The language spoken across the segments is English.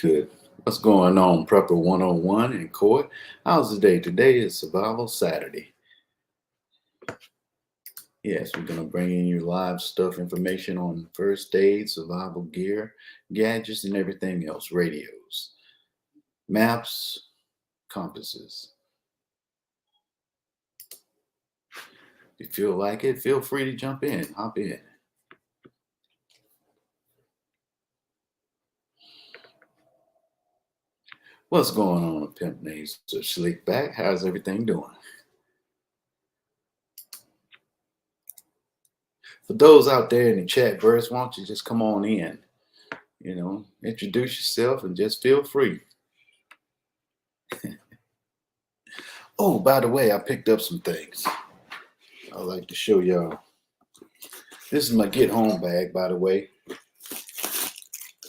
Good. What's going on, Prepper 101 in court? How's the day? Today is Survival Saturday. Yes, we're going to bring in you live stuff, information on first aid, survival gear, gadgets, and everything else, radios, maps, compasses. If you feel like it, feel free to jump in, hop in. What's going on, Pimp Names? Slick back. How's everything doing? For those out there in the chat verse, why don't you just come on in? Introduce yourself and just feel free. Oh, by the way, I picked up some things I'd like to show y'all. This is my get home bag, by the way.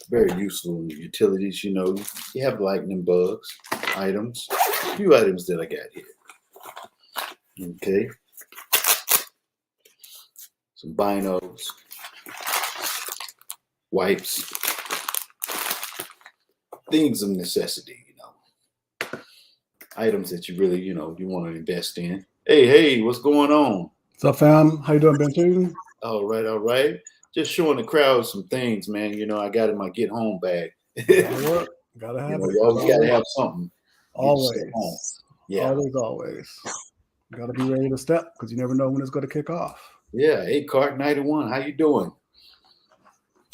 Very useful in utilities, You have lightning bugs, items, a few items that I got here. Okay. Some binos, wipes, things of necessity, items that you really, you want to invest in. Hey, what's going on? What's up, fam? How you doing, Ben? All right. Just showing the crowd some things, man. I got in my get home bag. Gotta have it. You always gotta have something. Always. Yeah. Always. You gotta be ready to step because you never know when it's going to kick off. Yeah. Hey, Cart 91, how you doing?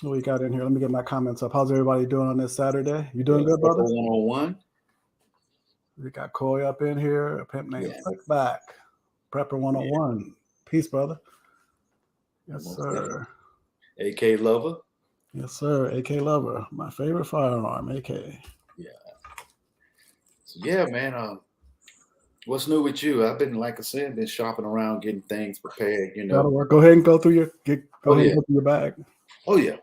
What we got in here? Let me get my comments up. How's everybody doing on this Saturday? You doing good, brother? 101. We got Coy up in here. A pimp named Click Back. Prepper 101. Yeah. Peace, brother. Yes, sir. AK Lover. Yes, sir. AK Lover. My favorite firearm, AK. Yeah. So, yeah, man. What's new with you? I've been, like I said, been shopping around, getting things prepared. That'll work. Go ahead and go through your go through your bag. Oh yeah.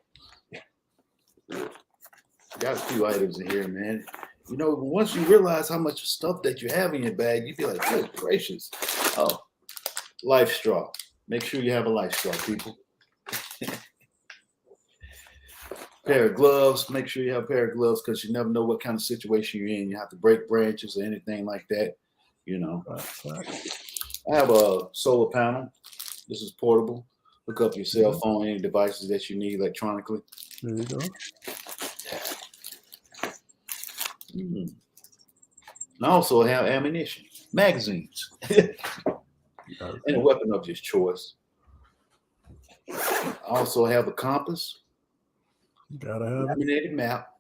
Got a few items in here, man. Once you realize how much stuff that you have in your bag, you be like, good gracious. Oh, life straw. Make sure you have a life straw, people. Pair of gloves. Make sure you have a pair of gloves because you never know what kind of situation you're in. You have to break branches or anything like that. I have a solar panel. This is portable. Hook up your cell phone, any devices that you need electronically. There you go. I also have ammunition, magazines, and a weapon of your choice. I also have a compass. Gotta have laminated map.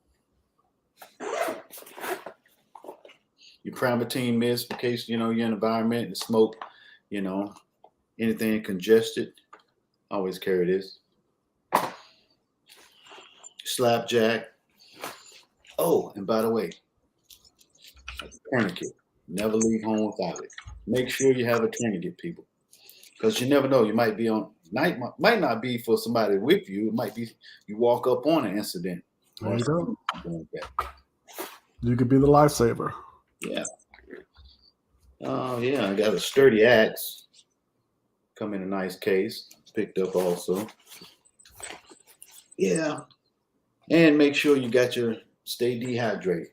Your primatine mist in case your environment, the smoke, anything congested. Always carry this. Slapjack. Oh, and by the way, a tourniquet. Never leave home without it. Make sure you have a tourniquet, people, because you never know. You might be on. Might not be for somebody with you. It might be you walk up on an incident. There you go. You could be the lifesaver. Yeah. Oh yeah, I got a sturdy axe. Come in a nice case. Picked up also. Yeah. And make sure you got your stay dehydrated.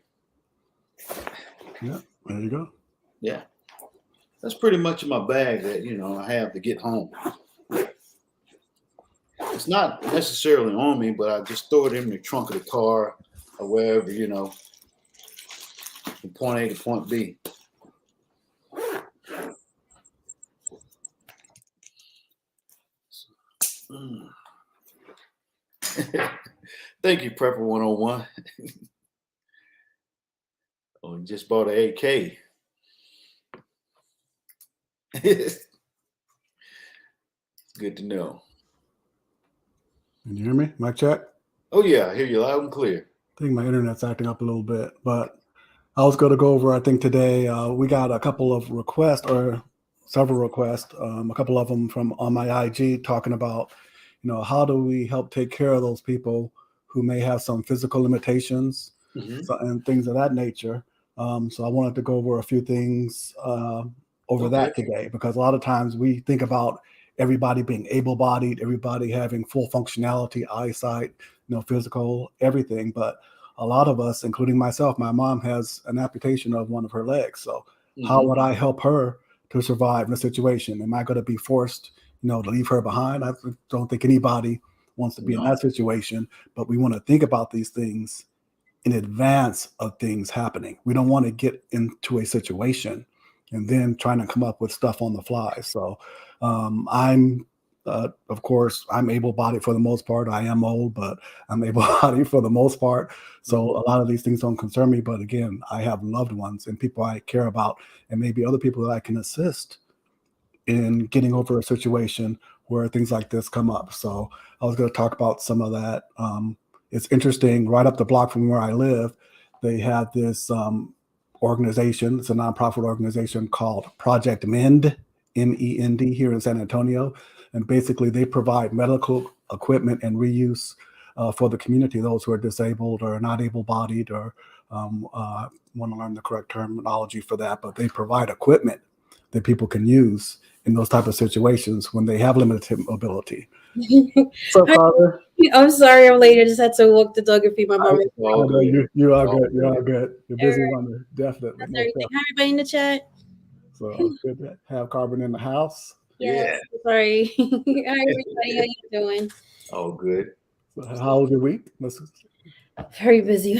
Yeah, there you go. Yeah. That's pretty much in my bag that, I have to get home. It's not necessarily on me, but I just throw it in the trunk of the car or wherever, from point A to point B. Thank you, Prepper 101. Oh, you just bought an AK. It's good to know. Can you hear me? Mic check? Oh, yeah. I hear you loud and clear. I think my internet's acting up a little bit, but I was going to go over, I think today we got a couple of requests or several requests, a couple of them from on my IG talking about, how do we help take care of those people who may have some physical limitations and things of that nature. So I wanted to go over a few things over that today, because a lot of times we think about everybody being able-bodied, everybody having full functionality, eyesight, physical, everything. But a lot of us, including myself, my mom has an amputation of one of her legs. So how Hmm. would I help her to survive in a situation? Am I going to be forced, to leave her behind? I don't think anybody wants to be in No. that situation, but we want to think about these things in advance of things happening. We don't want to get into a situation and then trying to come up with stuff on the fly. So of course, I'm able-bodied for the most part. I am old, but I'm able-bodied for the most part. So Mhm. a lot of these things don't concern me. But again, I have loved ones and people I care about, and maybe other people that I can assist in getting over a situation where things like this come up. So I was going to talk about some of that. It's interesting, right up the block from where I live, they have this organization. It's a nonprofit organization called Project Mend, MEND, here in San Antonio. And basically, they provide medical equipment and reuse for the community, those who are disabled or not able bodied, or want to learn the correct terminology for that, but they provide equipment that people can use in those type of situations when they have limited mobility. So, Hi, Carter, I'm sorry I'm late. I just had to walk the dog and feed my mom. It's all I know good. you are All good. You good. are good. You're All busy right, runner, definitely, that's most everything. definitely. Hi, everybody in the chat. So good to have Carbon in the house. Yes, Yeah. sorry. Hi, everybody. How you doing? All good. So how was your week? Very busy.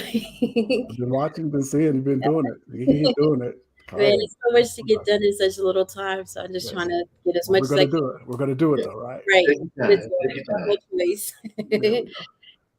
I've been watching, been seeing, you've been doing it. You keep doing it, Man, Carter. it's so much to get done in such a little time. So I'm just trying Yes. to get as Well, much we're as I gonna can. do it. We're gonna do it Yeah. though, right? Right. Take your Gonna do time. it. Take I your got time. no choice. There we go.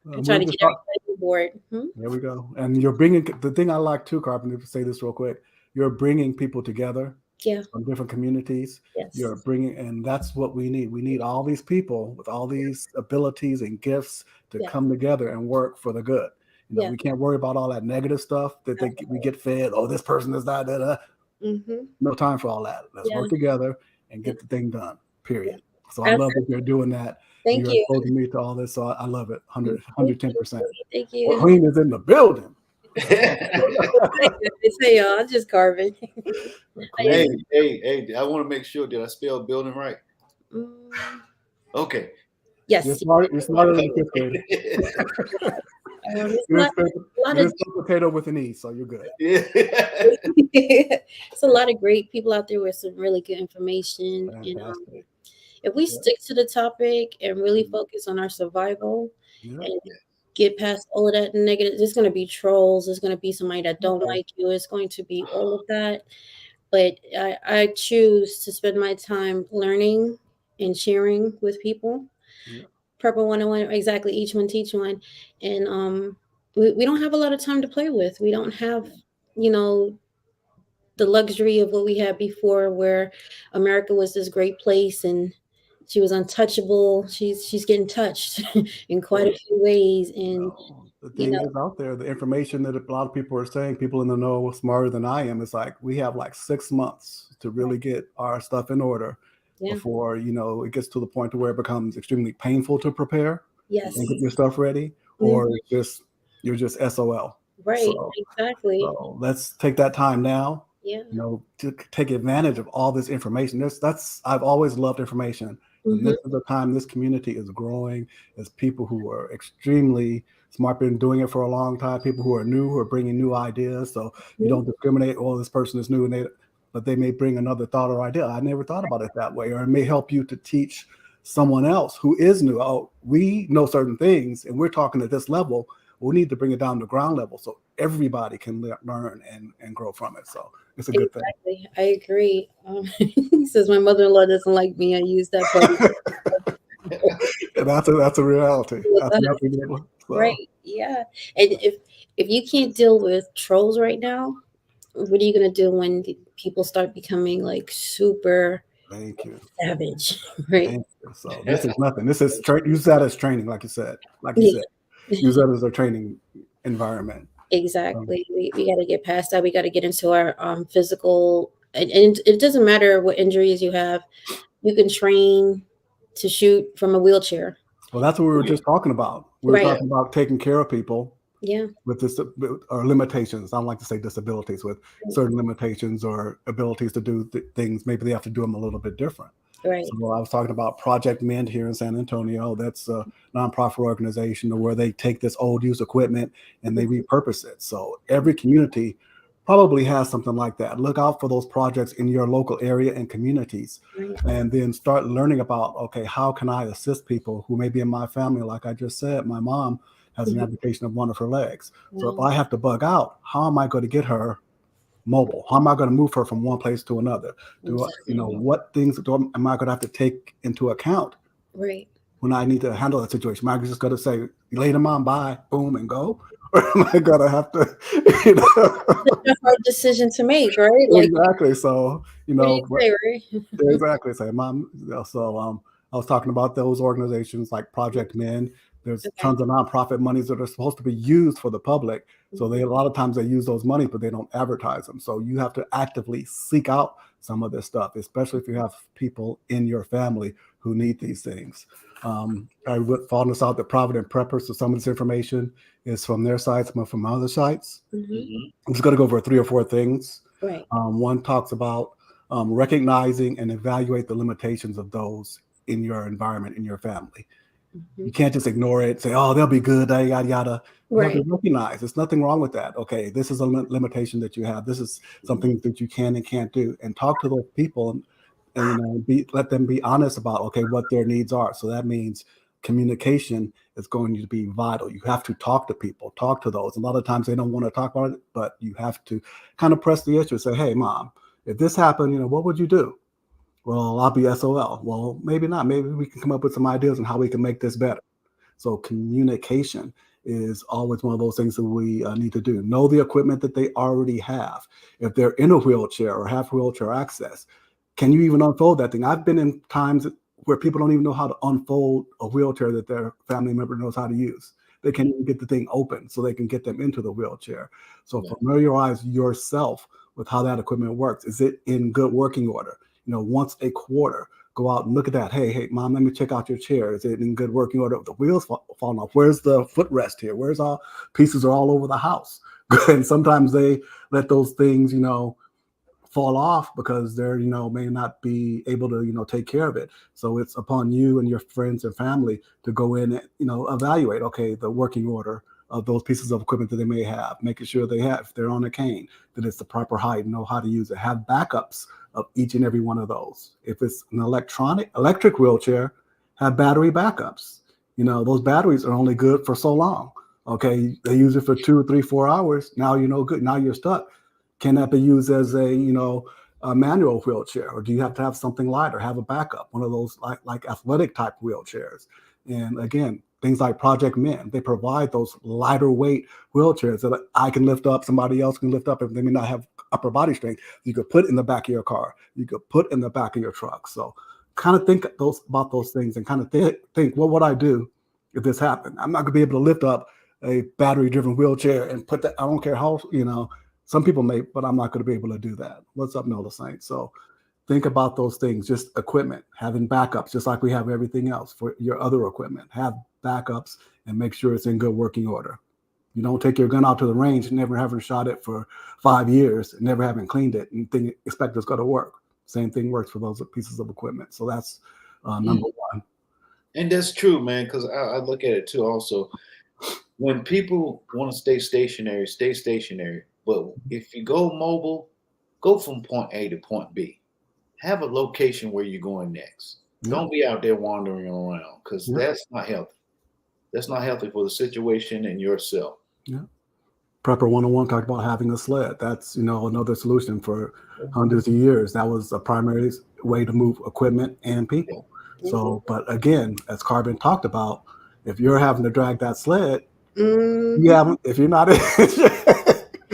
I'm We trying were to just get talking. everybody on board. There we go. And you're bringing the thing I like too, Carpenter, to say this real quick. You're bringing people together Yeah. from different communities. Yes. You're bringing, and that's what we need. We need all these people with all these abilities and gifts to Yeah. come together and work for the good. Yeah. We can't worry about all that negative stuff that we get fed. Oh, this person is not. Da, da. Mm-hmm. No time for all that. Let's Yeah. work together and Yeah. get the thing done. Yeah. Period. So I love that Absolutely. you're doing that. And Thank you're you. exposing me to all this. So I love it. Thank 100, you. 110%. Thank you. Queen is in the building. That's right. Hi, guys. Hey, y'all. I'm just carving. The How you Hey, queen. hey. I want to make sure, did I spell building right? doing? Okay. You're Yes. smart. You're smarter than a fifth grader. It's It a lot is of still potato with an E, so you're good. Yeah. it's a lot of great people out there with some really good information. And Fantastic. if we Yeah. stick to the topic and really focus on our survival Yeah. and get past all of that negative, there's going to be trolls. There's going to be somebody that don't Okay. like you. It's going to be all of that. But I choose to spend my time learning and sharing with people. Yeah. Purple 101, exactly, each one teach one. And we don't have a lot of time to play with. We don't have, you know, the luxury of what we had before, where America was this great place and she was untouchable. She's getting touched in quite a few ways. And The you thing know, is out there, the information that a lot of people are saying, people in the know smarter than I am, is like we have like 6 months to really get our stuff in order yeah, before it gets to the point to where it becomes extremely painful to prepare and yes, get your stuff ready, or mhm, you're just SOL. right, So exactly, let's take that time now, yeah, to take advantage of all this information. That's I've always loved information, and hmm, this is the time this community is growing. As people who are extremely smart, been doing it for a long time. People who are new, who are bringing new ideas. So you don't discriminate. Oh, this person is new, but they may bring another thought or idea. I never thought about it that way, or it may help you to teach someone else who is new. Oh, we know certain things, and we're talking at this level. We need to bring it down to ground level so everybody can learn and grow from it. So it's a good thing. exactly. I agree. He says my mother-in-law doesn't like me. I use that part. And that's a reality. With That's us. nothing. So Right? Yeah. And if you can't deal with trolls right now, what are you gonna do when people start becoming like super thank you. savage? Right? Thank you. So this is nothing. This is use that as training, like you said. Like you Yeah. said, use that as a training environment. Exactly. We got to get past that. We got to get into our physical, and it doesn't matter what injuries you have. You can train to shoot from a wheelchair. Well, that's what we were just talking about. We were Right. talking about taking care of people Yeah. with this or limitations. I don't like to say disabilities, with certain limitations or abilities to do things. Maybe they have to do them a little bit different. Right. So I was talking about Project Mend here in San Antonio. That's a nonprofit organization where they take this old used equipment and they repurpose it. So every community probably has something like that. Look out for those projects in your local area and communities, Right. and then start learning about, okay, how can I assist people who may be in my family? Like I just said, my mom has an Mhm. amputation of one of her legs. So if Wow. I have to bug out, how am I going to get her mobile? How am I going to move her from one place to another? Exactly. What things am I going to have to take into account Right. when I need to handle that situation? Am I just going to say, later, mom, bye, boom, and go? Or am I going to have to, you know? Such a hard decision to make, right? Like, Exactly. So, what do you say, right? exactly. Say, mom. So, I was talking about those organizations like Project Men. There's Okay. tons of nonprofit monies that are supposed to be used for the public. So Mhm. a lot of times they use those monies, but they don't advertise them. So you have to actively seek out some of this stuff, especially if you have people in your family who need these things. I would found this out that Provident Preppers, so some of this information is from their sites, some from other sites. Mhm. I'm just going to go over 3 or 4 things. Right. One talks about recognizing and evaluate the limitations of those in your environment, in your family. You Mhm. can't just ignore it, say, oh, they'll be good, yada, yada. You have to Right. recognize there's nothing wrong with that. Okay, this is a limitation that you have. This is something that you can and can't do. And talk to those people and let them be honest about, okay, what their needs are. So that means communication is going to be vital. You have to talk to people, talk to those. A lot of times they don't want to talk about it, but you have to kind of press the issue and say, hey, mom, if this happened, what would you do? Well, I'll be SOL. Well, maybe not. Maybe we can come up with some ideas on how we can make this better. So communication is always one of those things that we need to do. Know the equipment that they already have. If they're in a wheelchair or have wheelchair access, can you even unfold that thing? I've been in times where people don't even know how to unfold a wheelchair that their family member knows how to use. They can't even get the thing open so they can get them into the wheelchair. So Yeah. familiarize yourself with how that equipment works. Is it in good working order? Once a quarter, go out and look at that. Hey, mom, let me check out your chair. Is it in good working order? The wheels falling off. Where's the footrest here? Where's all pieces are all over the house? And sometimes they let those things, fall off because they're, may not be able to, take care of it. So it's upon you and your friends and family to go in and, evaluate, okay, the working order of those pieces of equipment that they may have, making sure they have, if they're on a cane, that it's the proper height, know how to use it, have backups of each and every one of those. If it's an electric wheelchair, have battery backups. Those batteries are only good for so long. Okay, they use it for 2 or 3, 4 hours. Now good. Now you're stuck. Can that be used as a manual wheelchair, or do you have to have something lighter, have a backup, one of those like athletic type wheelchairs? And again, things like Project Men, they provide those lighter weight wheelchairs that I can lift up, somebody else can lift up, if they may not have upper body strength. You could put in the back of your car, you could put in the back of your truck. So kind of think about those things and kind of think, what would I do if this happened? I'm not going to be able to lift up a battery driven wheelchair and put that. I don't care how, some people may, but I'm not going to be able to do that. What's up, Nola Saint? So think about those things, just equipment, having backups, just like we have everything else for your other equipment. Have backups and make sure it's in good working order. You don't take your gun out to the range, never having shot it for 5 years, never having cleaned it, and expect it's going to work. Same thing works for those pieces of equipment. So that's number one. And that's true, man, because I look at it too also. When people want to stay stationary, stay stationary. But if you go mobile, go from point A to point B. Have a location where you're going next. Yeah. Don't be out there wandering around because Yeah. that's not healthy. That's not healthy for the situation and yourself. Yeah. Prepper 101 talked about having a sled. That's, another solution for hundreds of years. That was a primary way to move equipment and people. So, but again, as Carbon talked about, if you're having to drag that sled, Mhm. if you're not,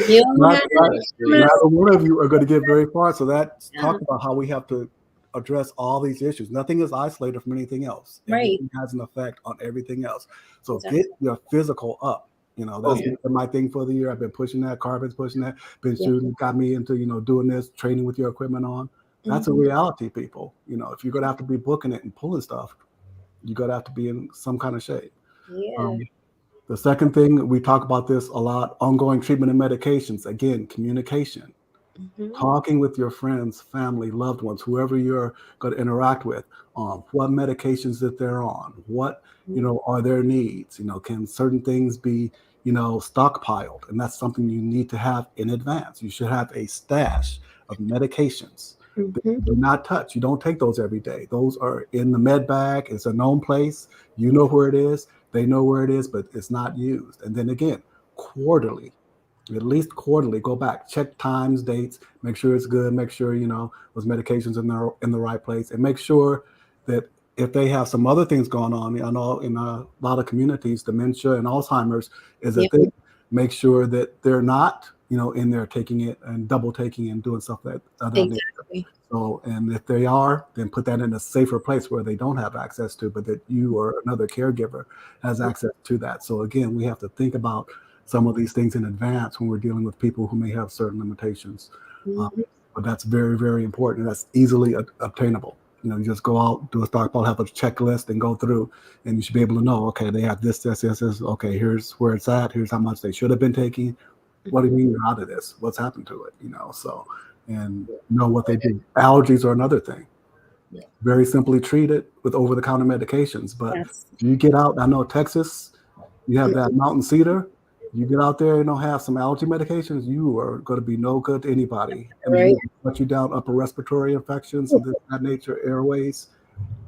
You don't have Yeah, that's true. neither one of you are going to get very far. So that's Yeah. talk about how we have to address all these issues. Nothing is isolated from anything else. Right. Everything has an effect on everything else. So Exactly. get your physical up. Oh That's yeah. been my thing for the year. I've been pushing that. Carbon's pushing that. Been Yeah. shooting. Got me into doing this, training with your equipment on. That's a Mhm. reality, people. If you're going to have to be booking it and pulling stuff, you're going to have to be in some kind of shape. Yeah. Um, the second thing, we talk about this a lot, ongoing treatment and medications. Again, communication. Mhm. Talking with your friends, family, loved ones, whoever you're going to interact with, what medications that they're on, what, are their needs, can certain things be, stockpiled, and that's something you need to have in advance. You should have a stash of medications that Mhm. you do not touch. You don't take those every day. Those are in the med bag. It's a known place. You know where it is. They know where it is, but it's not used. And then again, quarterly, at least quarterly, go back, check times, dates, make sure it's good, make sure those medications in the right place, and make sure that if they have some other things going on. I know in a lot of communities, dementia and Alzheimer's is a Yep. thing. Make sure that they're not in there taking it and double taking and doing stuff that that nature. Exactly. So, and if they are, then put that in a safer place where they don't have access to, but that you or another caregiver has access to that. So again, we have to think about some of these things in advance when we're dealing with people who may have certain limitations. Uh, Mhm. but that's very, very important. That's easily obtainable. You just go out, do a stockpile, have a checklist, and go through, and you should be able to know. Okay, they have this. Okay, here's where it's at. Here's how much they should have been taking. What do you mean you're out of this? What's happened to it? So and know what they do. Allergies are another thing. Yeah. Very simply treated with over-the-counter medications. But Yes. you get out, I know Texas, you have that mountain cedar. You get out there and don't have some allergy medications, you are going to be no good to anybody. I mean, Right. you shut you down upper respiratory infections and that nature, airways.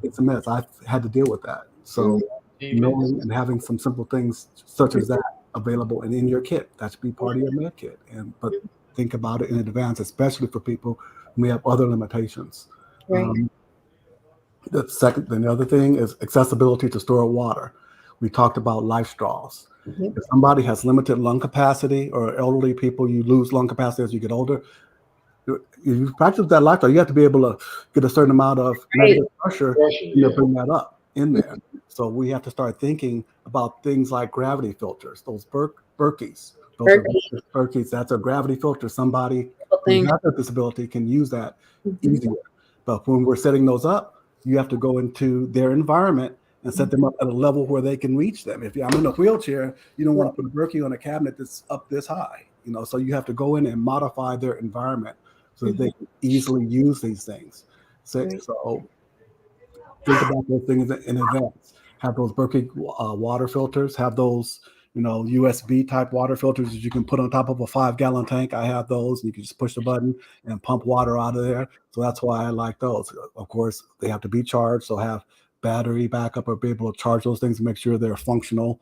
It's a mess. I've had to deal with that. So Mhm. knowing and having some simple things such as that available and in your kit, that should be part of your med kit. But think about it in advance, especially for people who may have other limitations. Right. Um, the other thing is accessibility to store water. We talked about life straws. Yep. If somebody has limited lung capacity, or elderly people, you lose lung capacity as you get older. If you practice that lifestyle, you have to be able to get a certain amount of Right. negative pressure Pressure, and to yeah. bring that up in there. So we have to start thinking about things like gravity filters, those Berkeys. Those are Berkeley. Berkeys. That's a gravity filter. Somebody who Thing. has a disability can use that Mhm. easier. But when we're setting those up, you have to go into their environment and set them up at a level where they can reach them. If I'm in a wheelchair, you don't want to put a Berkey on a cabinet that's up this high. So you have to go in and modify their environment so that they can easily use these things. So, Right. so think about those things in advance. Have those Berkey water filters. Have those, USB type water filters that you can put on top of a 5-gallon tank. I have those. You can just push the button and pump water out of there. So that's why I like those. Of course, they have to be charged. So have battery backup or be able to charge those things and make sure they're functional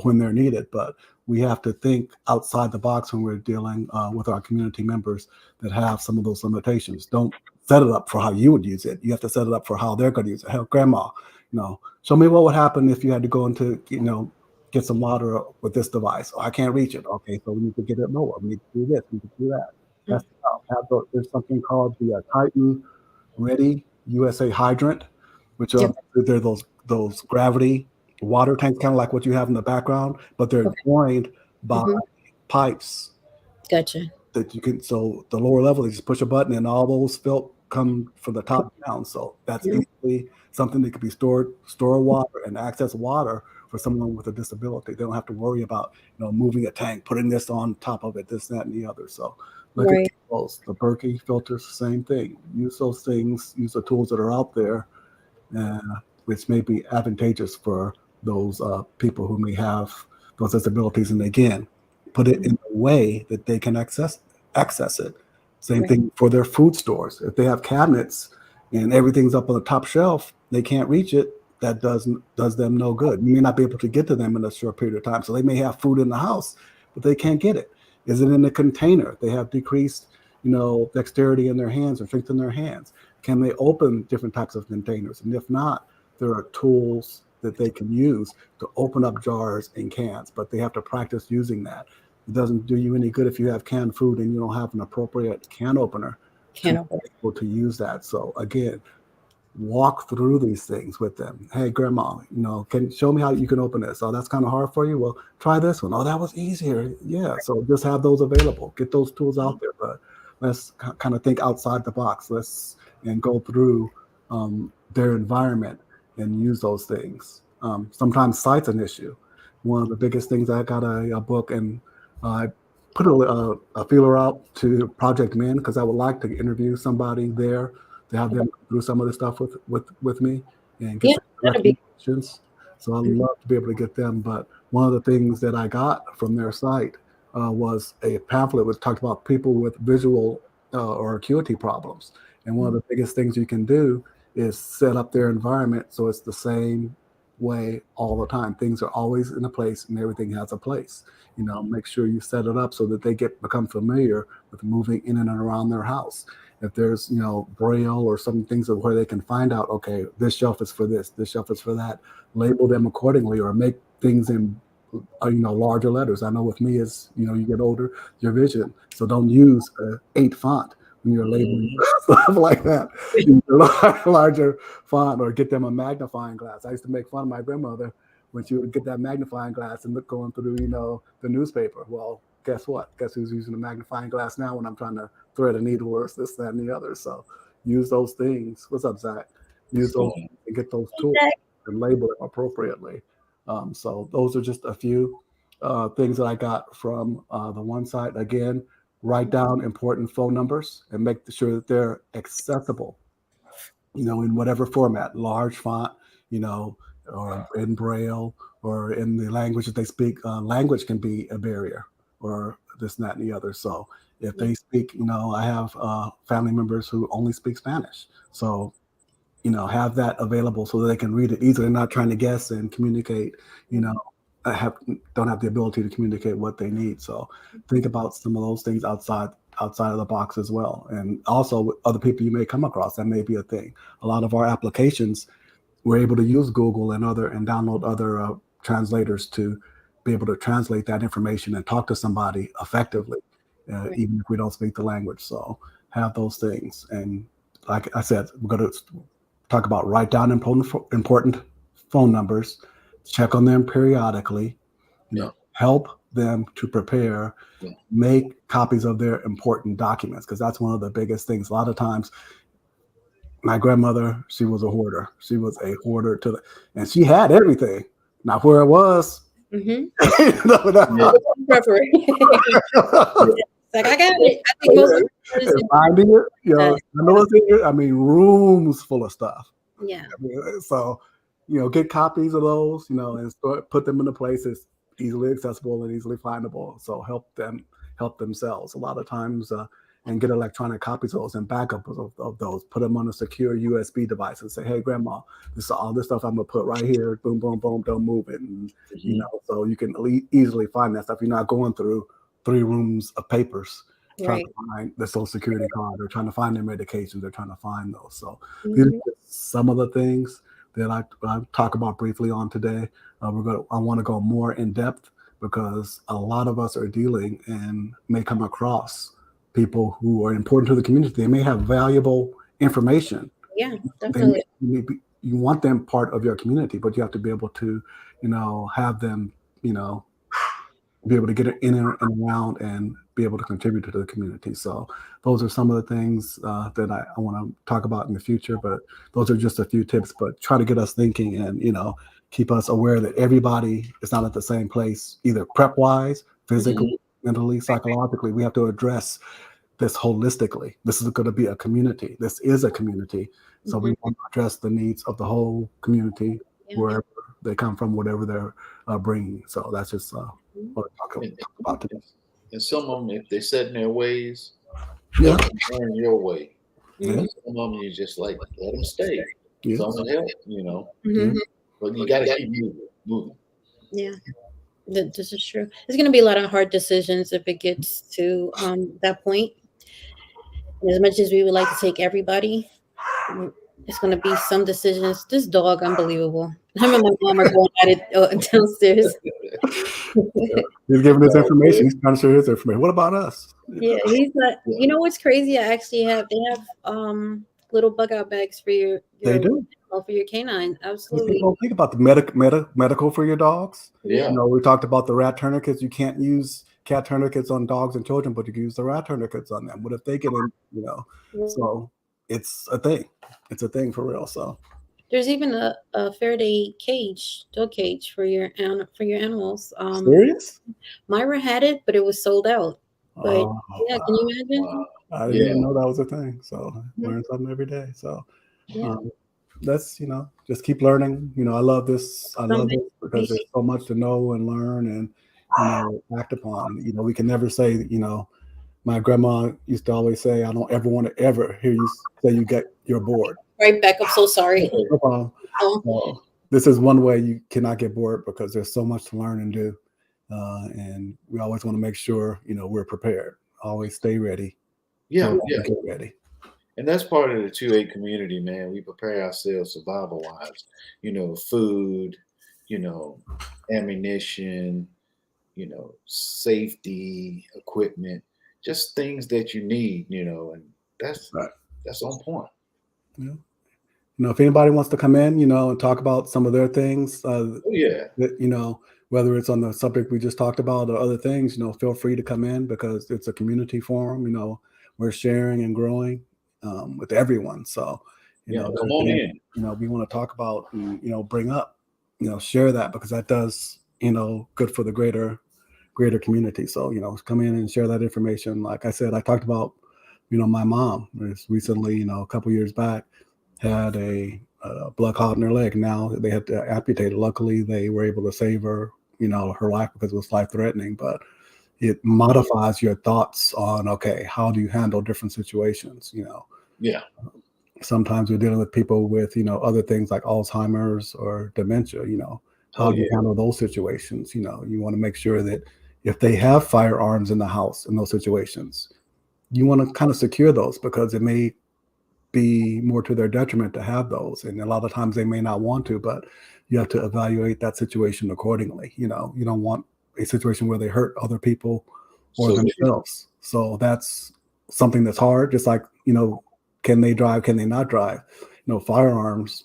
when they're needed. But we have to think outside the box when we're dealing with our community members that have some of those limitations. Don't set it up for how you would use it. You have to set it up for how they're going to use it. Hell, grandma, show me what would happen if you had to go into, get some water with this device. Oh, I can't reach it. Okay, so we need to get it lower. We need to do this. We need to do that. That's there's something called the Titan Ready USA hydrant, which Yep. they're those gravity water tanks, kind of like what you have in the background, but they're Okay. joined by Mhm. pipes Gotcha. that you can. So the lower level, you just push a button, and all those fill come from the top down. So that's Yeah. easily something that could be store water and access water for someone with a disability. They don't have to worry about moving a tank, putting this on top of it, this, that, and the other. So look at Right. those. The Berkey filters, same thing. Use those things. Use the tools that are out there, uh, which may be advantageous for those people who may have those disabilities. And again, put it in a way that they can access it. Same Right. thing for their food stores. If they have cabinets and everything's up on the top shelf, they can't reach it. That does them no good. You may not be able to get to them in a short period of time. So they may have food in the house, but they can't get it. Is it in a container? They have decreased, dexterity in their hands or strength in their hands. Can they open different types of containers? And if not, there are tools that they can use to open up jars and cans, but they have to practice using that. It doesn't do you any good if you have canned food and you don't have an appropriate can opener to Can't be open. able to use that. So again, walk through these things with them. Hey, grandma, can show me how you can open this. Oh, that's kind of hard for you. Well, try this one. Oh, that was easier. Yeah. So just have those available. Get those tools out there, but let's kind of think outside the box. Let's and go through their environment and use those things. Sometimes sight's an issue. One of the biggest things, I got a book, and I put a feeler out to Project Men because I would like to interview somebody there to have them go through some of the stuff with me and get Yeah, some that'll be. recommendations. So I'd Mhm. love to be able to get them. But one of the things that I got from their site was a pamphlet which talked about people with visual or acuity problems. And one of the biggest things you can do is set up their environment so it's the same way all the time. Things are always in a place and everything has a place. Make sure you set it up so that they become familiar with moving in and around their house. If there's braille or some things of where they can find out, okay, this shelf is for this shelf is for that, label them accordingly or make things in larger letters. I know with me as you get older, your vision, so don't use a 8 font when you're labeling stuff like that. Use a larger font or get them a magnifying glass. I used to make fun of my grandmother when she would get that magnifying glass and look going through the newspaper. Well, guess what? Guess who's using a magnifying glass now when I'm trying to thread a needle or this, that, and the other. So use those things. What's up, Zach? Use those and get those tools and label them appropriately. So those are just a few things that I got from the one side. Again, write down important phone numbers and make sure that they're accessible, in whatever format, large font, or in Braille or in the language that they speak. Language can be a barrier or this, and that, and the other. So if they speak, I have family members who only speak Spanish. So have that available so that they can read it easily. They're not trying to guess and communicate, don't have the ability to communicate what they need. So think about some of those things outside of the box as well. And also with other people you may come across, that may be a thing. A lot of our applications, we're able to use Google and download other translators to be able to translate that information and talk to somebody effectively, even if we don't speak the language. So have those things. And like I said, we're going to talk about write down important phone numbers, check on them periodically, help them to prepare, make copies of their important documents, because that's one of the biggest things. A lot of times, my grandmother, she was a hoarder. She was a hoarder and she had everything. Not where it was. Mm-hmm. Like I got it. I think most finding it, I know it's in here. I mean, rooms full of stuff. Yeah. So, get copies of those, and put them in a place that's easily accessible and easily findable. So help themselves a lot of times, and get electronic copies of those and backups of those. Put them on a secure USB device and say, "Hey, Grandma, this is all this stuff I'm gonna put right here. Boom, boom, boom. Don't move it." And so you can easily find that stuff. You're not going through 3 rooms of papers trying to find the Social Security card or trying to find their medications. They're trying to find those. So these are some of the things that I talk about briefly on today. I want to go more in depth because a lot of us are dealing and may come across people who are important to the community. They may have valuable information. Yeah, definitely. You want them part of your community, but you have to be able to, have them, be able to get it in and around and be able to contribute to the community. So those are some of the things that I want to talk about in the future, but those are just a few tips, but try to get us thinking and, keep us aware that everybody is not at the same place, either prep wise, physically, mentally, psychologically. We have to address this holistically. This is going to be a community. This is a community. So we want to address the needs of the whole community, wherever they come from, whatever they're bringing. So that's just what I talk about today. And some of them, if they set in their ways, Yeah. learn your way. Yeah. Some of them, you just like, let them stay. Yeah. Some will help, Mhm. but you got to keep moving. Yeah, this is true. There's going to be a lot of hard decisions if it gets to that point. And as much as we would like to take everybody, it's going to be some decisions. This dog, unbelievable. Him and my mom are going at it downstairs. He's giving us information. He's trying to share his information. What about us? Yeah, he's not. You know what's crazy? I actually they have little bug out bags for your They do. for your canine. Absolutely. Absolutely. People think about the medical for your dogs. Yeah. We talked about the rat tourniquets. You can't use cat tourniquets on dogs and children, but you can use the rat tourniquets on them. What if they get in? So it's a thing. It's a thing for real. So there's even a Faraday cage, dog cage for your animals. Serious? Myra had it, but it was sold out. But Oh, yeah, can you imagine? Wow. I didn't Yeah. even know that was a thing. So I Mhm. learn something every day. So Yeah, um, that's, just keep learning. I love this. I some love it because there's so much to know and learn and, act upon. We can never say, my grandma used to always say, I don't ever want to ever hear you say you're bored. right back. I'm so sorry. No problem. So this is one way you cannot get bored because there's so much to learn and do. And we always want to make sure, we're prepared. Always stay ready so Yeah. we Yeah. can get ready. And that's part of the 2A community, man. We prepare ourselves survival wise, food, you know, ammunition, safety equipment, just things that you need, and that's Right. that's on point. Yeah. If anybody wants to come in, and talk about some of their things, Oh yeah. that, whether it's on the subject we just talked about or other things, feel free to come in because it's a community forum. We're sharing and growing with everyone. So, Yeah. Come there's on things, in. we want to talk about and, bring up, share that because that does, good for the greater community. So, come in and share that information. Like I said, I talked about, my mom was recently, a couple years back, had a blood clot in her leg. Now they had to amputate it. Luckily, they were able to save her, her life because it was life threatening. But it modifies your thoughts on, okay, how do you handle different situations? Yeah. Sometimes we're dealing with people with, other things like Alzheimer's or dementia. How Oh do you yeah. handle those situations? You want to make sure that if they have firearms in the house in those situations, you want to kind of secure those because it may be more to their detriment to have those. And a lot of times they may not want to, but you have to evaluate that situation accordingly. You don't want a situation where they hurt other people or So true. themselves. So that's something that's hard. Just like, can they drive? Can they not drive? Firearms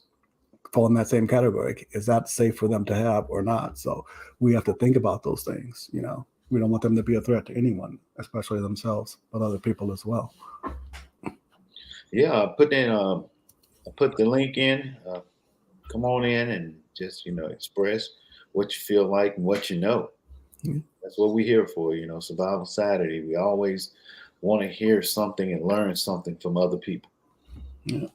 fall in that same category. Is that safe for them to have or not? So we have to think about those things. We don't want them to be a threat to anyone, especially themselves, but other people as well. Yeah. I put the link in. Come on in and just express what you feel like and what you know. Mhm. That's what we're here for. Survival Saturday. We always want to hear something and learn something from other people. Yeah.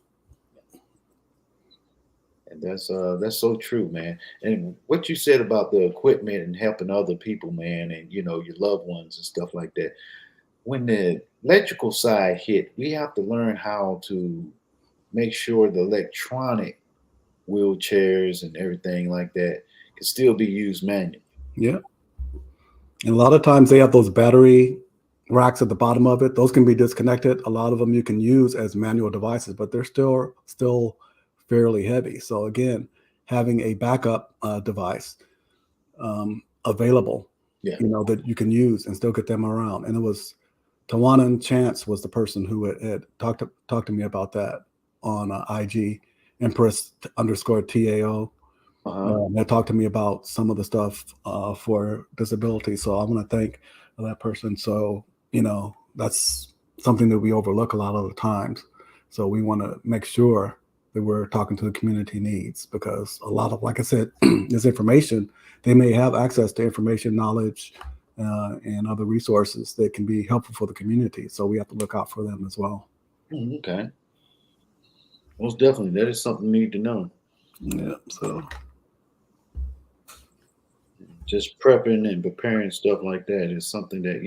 And that's so true, man. And what you said about the equipment and helping other people, man, and your loved ones and stuff like that. When the electrical side hit, we have to learn how to make sure the electronic wheelchairs and everything like that can still be used manually. Yeah. And a lot of times they have those battery racks at the bottom of it. Those can be disconnected. A lot of them you can use as manual devices, but they're still fairly heavy. So again, having a backup device available, Yeah. that you can use and still get them around. And it was Tawana and Chance was the person who had talked to me about that on IG, Empress underscore TAO. Uh-huh. They talked to me about some of the stuff for disability. So I want to thank that person. So, that's something that we overlook a lot of the times. So we want to make sure that we're talking to the community needs because a lot of, like I said, this information, they may have access to information, knowledge, and other resources that can be helpful for the community. So we have to look out for them as well. Okay. Most definitely. That is something you need to know. Yeah. So Just prepping and preparing stuff like that is something that,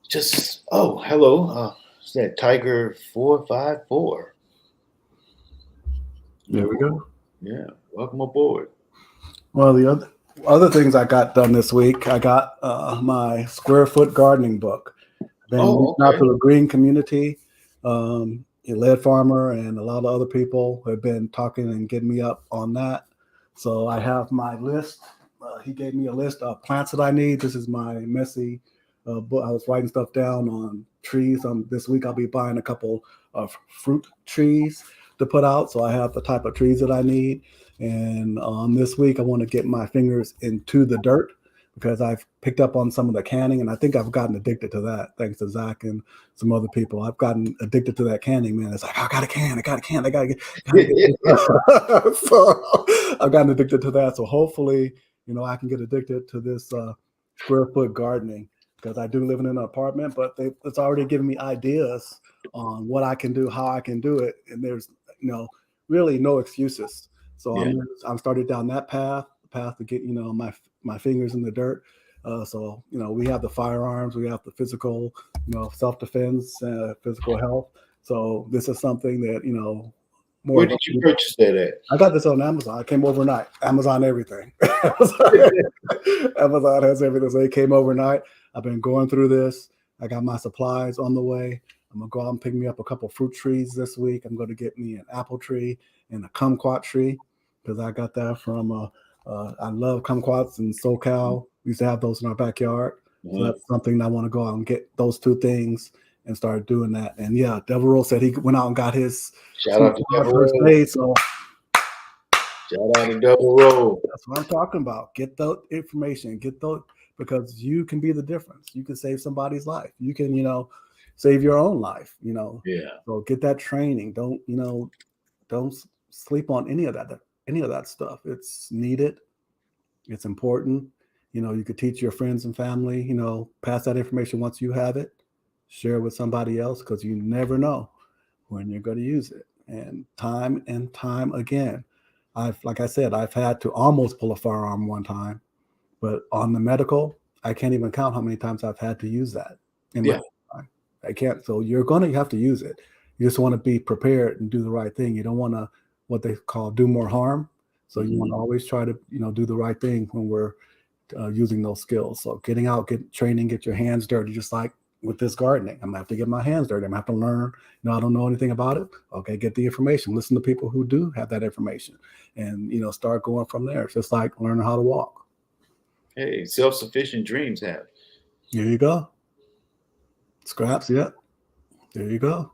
just hello. Is that Tiger 454? there we go. Yeah. Welcome aboard. Well, the other things I got done this week, I got my square foot gardening book. Been Oh, reaching out okay. to the green community, Lead Farmer, and a lot of other people have been talking and getting me up on that. So I have my list. He gave me a list of plants that I need. This is my messy book. I was writing stuff down on trees. This week I'll be buying a couple of fruit trees to put out. So I have the type of trees that I need. And this week I want to get my fingers into the dirt because I've picked up on some of the canning, and I think I've gotten addicted to that thanks to Zach and some other people. I've gotten addicted to that canning, man. It's like, I got a can, I gotta get. So I've gotten addicted to that. So hopefully, I can get addicted to this square foot gardening because I do live in an apartment, but it's already giving me ideas on what I can do, how I can do it, and there's really no excuses. So Yeah. I'm started down that path to get my fingers in the dirt. So we have the firearms, we have the physical, self defense, physical health. So this is something that more Where of did you purchase that at? I got this on Amazon. I came overnight. Amazon everything. Amazon has everything. So it came overnight. I've been going through this. I got my supplies on the way. I'm gonna go out and pick me up a couple fruit trees this week. I'm gonna get me an apple tree and a kumquat tree because I got that from I love kumquats in SoCal. We used to have those in our backyard. So that's something I want to go out and get those two things and start doing that. And yeah, Devereaux said he went out and got his Shout out to first Devereaux. aid. So Shout out to Devereaux. that's what I'm talking about. Get the information, because you can be the difference. You can save somebody's life. You can, save your own life, Yeah. So get that training. Don't sleep on any of that stuff. It's needed. It's important. You could teach your friends and family, pass that information once you have it, share it with somebody else, because you never know when you're going to use it. And time again, like I said, I've had to almost pull a firearm one time, but on the medical, I can't even count how many times I've had to use that in my time. I can't. So you're going to have to use it. You just want to be prepared and do the right thing. You don't want to, what they call, do more harm. So you want to always try to, do the right thing when we're using those skills. So getting out, get training, get your hands dirty, just like with this gardening. I'm gonna have to get my hands dirty. I'm gonna have to learn. I don't know anything about it. Okay, get the information. Listen to people who do have that information, and start going from there. It's just like learning how to walk. Hey, self-sufficient dreams have. There you go. Scraps. Yeah. There you go.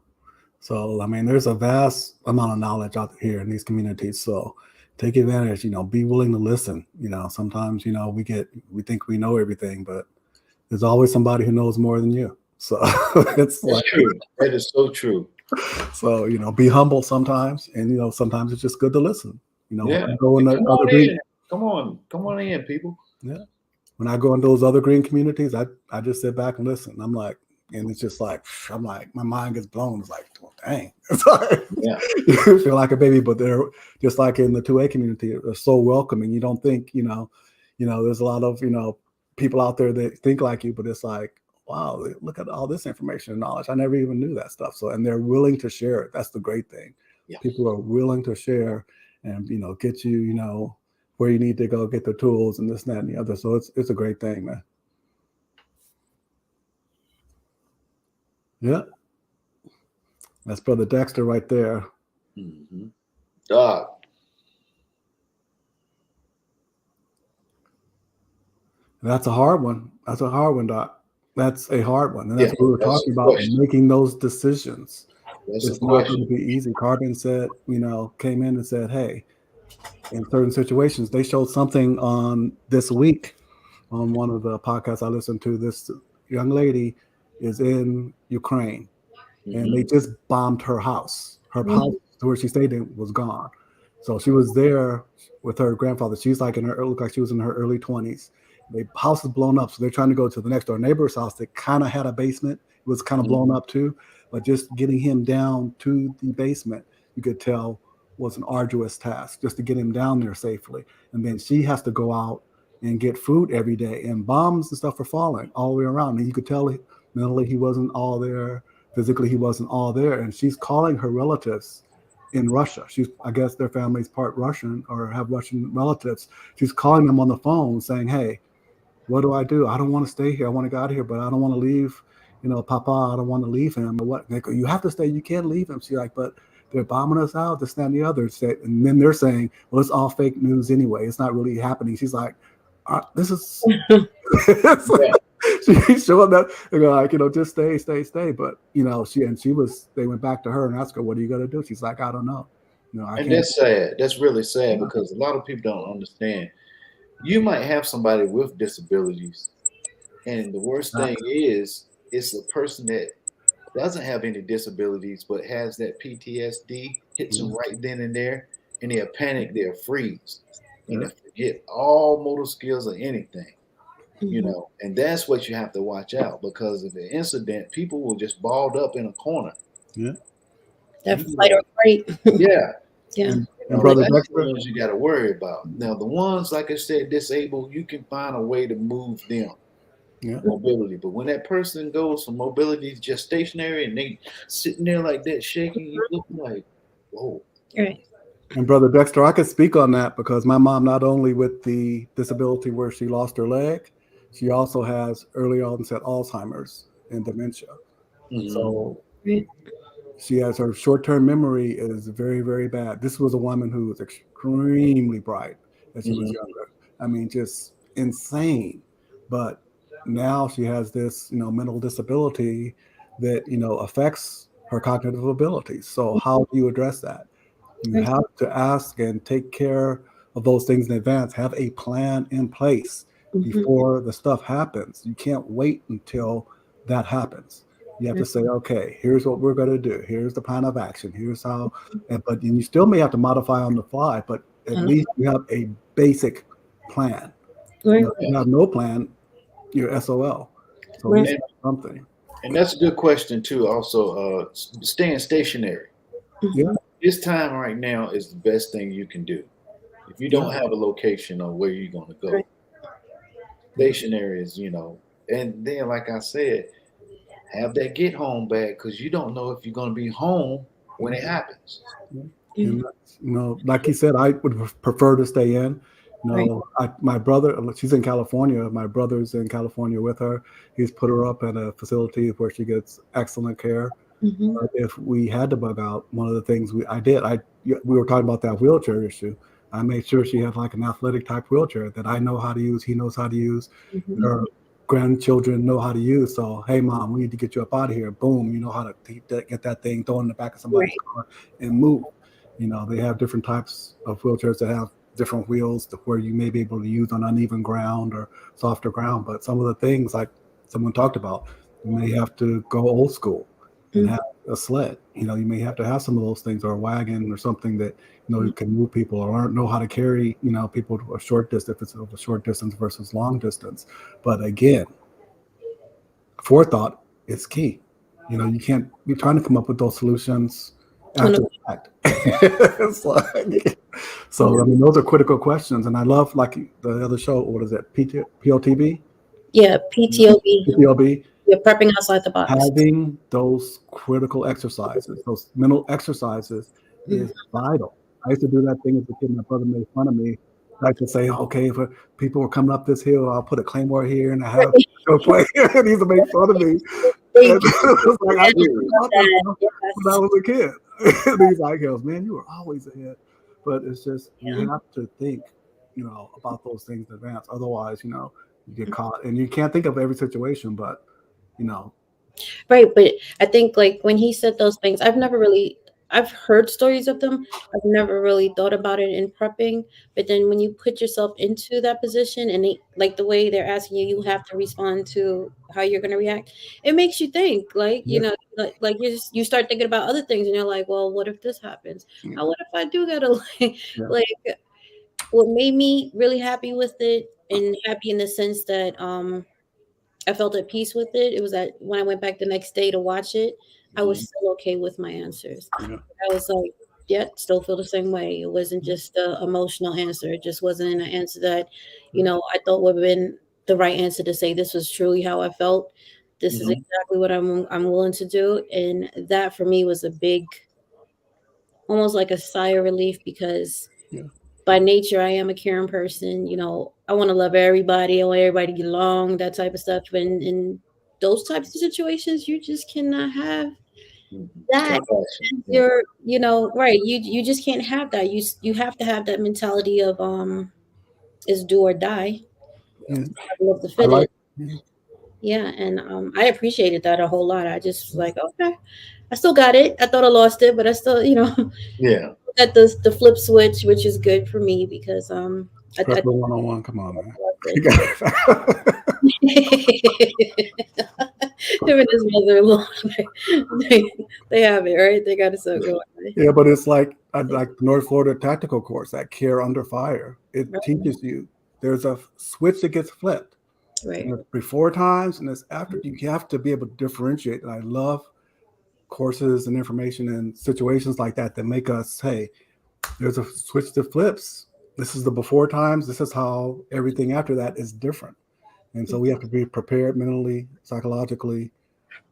So there's a vast amount of knowledge out here in these communities. So take advantage. Be willing to listen. Sometimes we think we know everything, but there's always somebody who knows more than you. So it's true. That is so true. So be humble sometimes, and sometimes it's just good to listen. Go in come on in, people. Yeah, when I go in those other green communities, I just sit back and listen. I'm like, and it's just like I'm like my mind gets blown. It's like, well, dang, it's like, you feel like a baby, but they're just like in the 2A community. They're so welcoming. You don't think there's a lot of people out there that think like you, but it's like, wow, look at all this information and knowledge. I never even knew that stuff. So, and they're willing to share it. That's the great thing. Yeah. People are willing to share and, get you, where you need to go get the tools and this, that, and the other. So it's a great thing, man. Yeah. That's Brother Dexter right there. Doc. That's a hard one. That's a hard one, Doc. That's a hard one. And that's what we were talking about, making those decisions. It's not going to be easy. Carbon said, came in and said, hey, in certain situations, they showed something on this week on one of the podcasts I listened to. This young lady is in Ukraine, and they just bombed her house. Her house where she stayed in was gone. So she was there with her grandfather. She's like looked like she was in her early 20s. The house is blown up, so they're trying to go to the next door neighbor's house that kind of had a basement. It was kind of blown up too, but just getting him down to the basement, you could tell, was an arduous task just to get him down there safely. And then she has to go out and get food every day, and bombs and stuff are falling all the way around. And you could tell mentally he wasn't all there, physically he wasn't all there. And she's calling her relatives in Russia. I guess their family's part Russian or have Russian relatives. She's calling them on the phone saying, hey, what do? I don't want to stay here. I want to get out of here, but I don't want to leave, Papa, I don't want to leave him. Or what? They go, you have to stay. You can't leave him. She's like, but they're bombing us out, this, that, and the other. And then they're saying, well, it's all fake news anyway. It's not really happening. She's like, this is, she's showing that, they're like, just stay. But, they went back to her and asked her, what are you going to do? She's like, I don't know. And that's sad. That's really sad because a lot of people don't understand. You might have somebody with disabilities, and the worst thing is it's a person that doesn't have any disabilities but has that PTSD, hits them right then and there, and they'll panic, they'll freeze, and they'll forget all motor skills or anything. Mhm. and that's what you have to watch out, because of the incident, people will just balled up in a corner. Yeah. That You fight or flight. yeah, Yeah. And Brother that's the Dexter, ones you got to worry about. Now, the ones, like I said, disabled, you can find a way to move them yeah. mobility. But when that person goes from mobility to just stationary and they sitting there like that, shaking, you look like, whoa. Right. And Brother Dexter, I could speak on that because my mom, not only with the disability where she lost her leg, she also has early onset Alzheimer's and dementia. Mm-hmm. So Right. she has her short-term memory is very, very bad. This was a woman who was extremely bright as she was Mm-hmm. younger. I mean, just insane. But now she has this, mental disability that, affects her cognitive abilities. So how do you address that? You Right. have to ask and take care of those things in advance. Have a plan in place Mhm. before the stuff happens. You can't wait until that happens. You have to Right. say, okay, here's what we're going to do. Here's the plan of action. Here's how, but you still may have to modify on the fly, but at Uh, least you have a basic plan. Right. If you have no plan, you're SOL. So at Right. least And, something. and that's a good question too. Also, staying stationary. Yeah, Mhm. This time right now is the best thing you can do. If you yeah, don't have a location on where you're going to Right. go, stationary is, and then, like I said, have that get home bag, because you don't know if you're going to be home when yeah. it happens. Yeah. Yeah. And like you said, I would prefer to stay in. Right. My brother, she's in California. My brother's in California with her. He's put her up at a facility where she gets excellent care. Mhm. But if we had to bug out, one of the things we were talking about that wheelchair issue. I made sure she had like an athletic type wheelchair that I know how to use. He knows how to use. Mhm. Her grandchildren know how to use. So, hey, mom, we need to get you up out of here. Boom, you know how to get that thing, throw it in the back of somebody's Right. car and move. They have different types of wheelchairs that have different wheels to where you may be able to use on uneven ground or softer ground. But some of the things, like someone talked about, you may have to go old school and Mhm. have a sled. You may have to have some of those things, or a wagon or something that you can move people, or know how to carry people to a short distance if it's of a short distance versus long distance. But again, forethought is key. You can't be trying to come up with those solutions On after a- the fact. It's like, so I mean, those are critical questions, and I love like the other show. What is it? POTB, Yeah. PTOB. PTLB. You're prepping outside the box. Having those critical exercises, those mental exercises, Mhm. is vital. I used to do that thing as a kid. My brother made fun of me. I could say, okay, if people were coming up this hill, I'll put a claymore here and I have go play. And he used to make fun of me. And Thank you. it was like I Yeah, used to I think love about this that. stuff when I Yes. was a kid. And he's like, man, you were always ahead. But it's just we Yeah. have to think, about those things in advance. Otherwise, you get caught, and you can't think of every situation. But you know, Right, but I think like when he said those things, I've heard stories of them. I've never really thought about it in prepping. But then when you put yourself into that position and like the way they're asking you, you have to respond to how you're going to react. It makes you think, like, yeah, like you start thinking about other things and you're like, well, what if this happens? yeah, How what if I do gotta yeah, like what made me really happy with it and happy in the sense that I felt at peace with it. It was that when I went back the next day to watch it, I was Mhm. still okay with my answers. yeah, I was like, yeah, still feel the same way. It wasn't just a emotional answer. It just wasn't an answer that, I thought would have been the right answer to say this was truly how I felt. This is Mhm. exactly what I'm willing to do. And that for me was a big, almost like a sigh of relief because yeah, by nature I am a caring person. I want to love everybody. I want everybody to get along, that type of stuff. And in those types of situations, you just cannot have Mhm. that. Compassion. Yeah. You're, right. You just can't have that. You have to have that mentality of is do or die. yeah. Survival of the I fittest. like. Yeah, Yeah, and I appreciated that a whole lot. I just was like, okay, I still got it. I thought I lost it, but I still, Yeah. got the flip switch, which is good for me because I prep the 101. Come on, man. loved You it. got it. Him and his mother-in-law, they, they have it right. They got it so going. Yeah, but it's like North Florida tactical course, that care under fire. It Right. teaches you there's a switch that gets flipped. Right. And there's before times and there's after. You have to be able to differentiate. And I love courses and information and situations like that make us, hey, there's a switch that flips. This is the before times. This is how everything after that is different. And so we have to be prepared mentally, psychologically,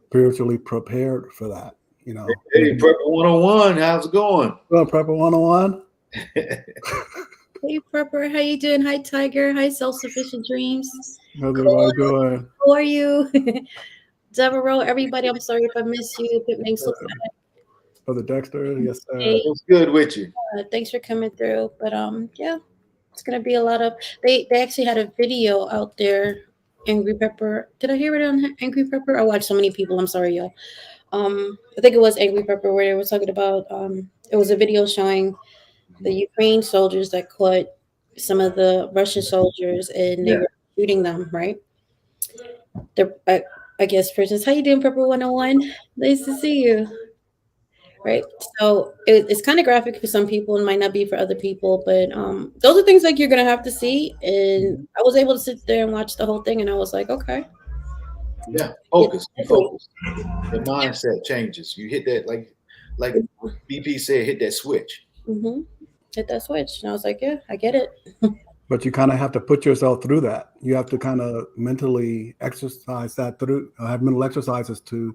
spiritually prepared for that. You know, Hey, Prepper 101, how's it going? well, Prepper 101. Hey, Prepper, how you doing? Hi, Tiger. Hi, Self-Sufficient Dreams. How's everybody doing? How are you? Devereaux, everybody, I'm sorry if I miss you. Pip makes look Brother Dexter, yes, sir. Hey, What's good with you? thanks for coming through. But yeah, it's gonna be a lot of they actually had a video out there. Angry Pepper. Did I hear it on Angry Pepper? I watched so many people. I'm sorry, y'all. I think it was Angry Pepper where they were talking about it was a video showing the Ukraine soldiers that caught some of the Russian soldiers and they Yeah. were shooting them, right? I guess for instance, how you doing, Pepper 101? Nice to see you. Right. So it's kind of graphic for some people and might not be for other people, but those are things like you're gonna have to see. And I was able to sit there and watch the whole thing, and I was like, okay, Yeah. yeah, Focus. You focus. The mindset changes. You hit that like BP said, hit that switch. mm-hmm. Hit that switch, and I was like, yeah, I get it. But you kind of have to put yourself through that. You have to kind of mentally exercise that through, have mental exercises to,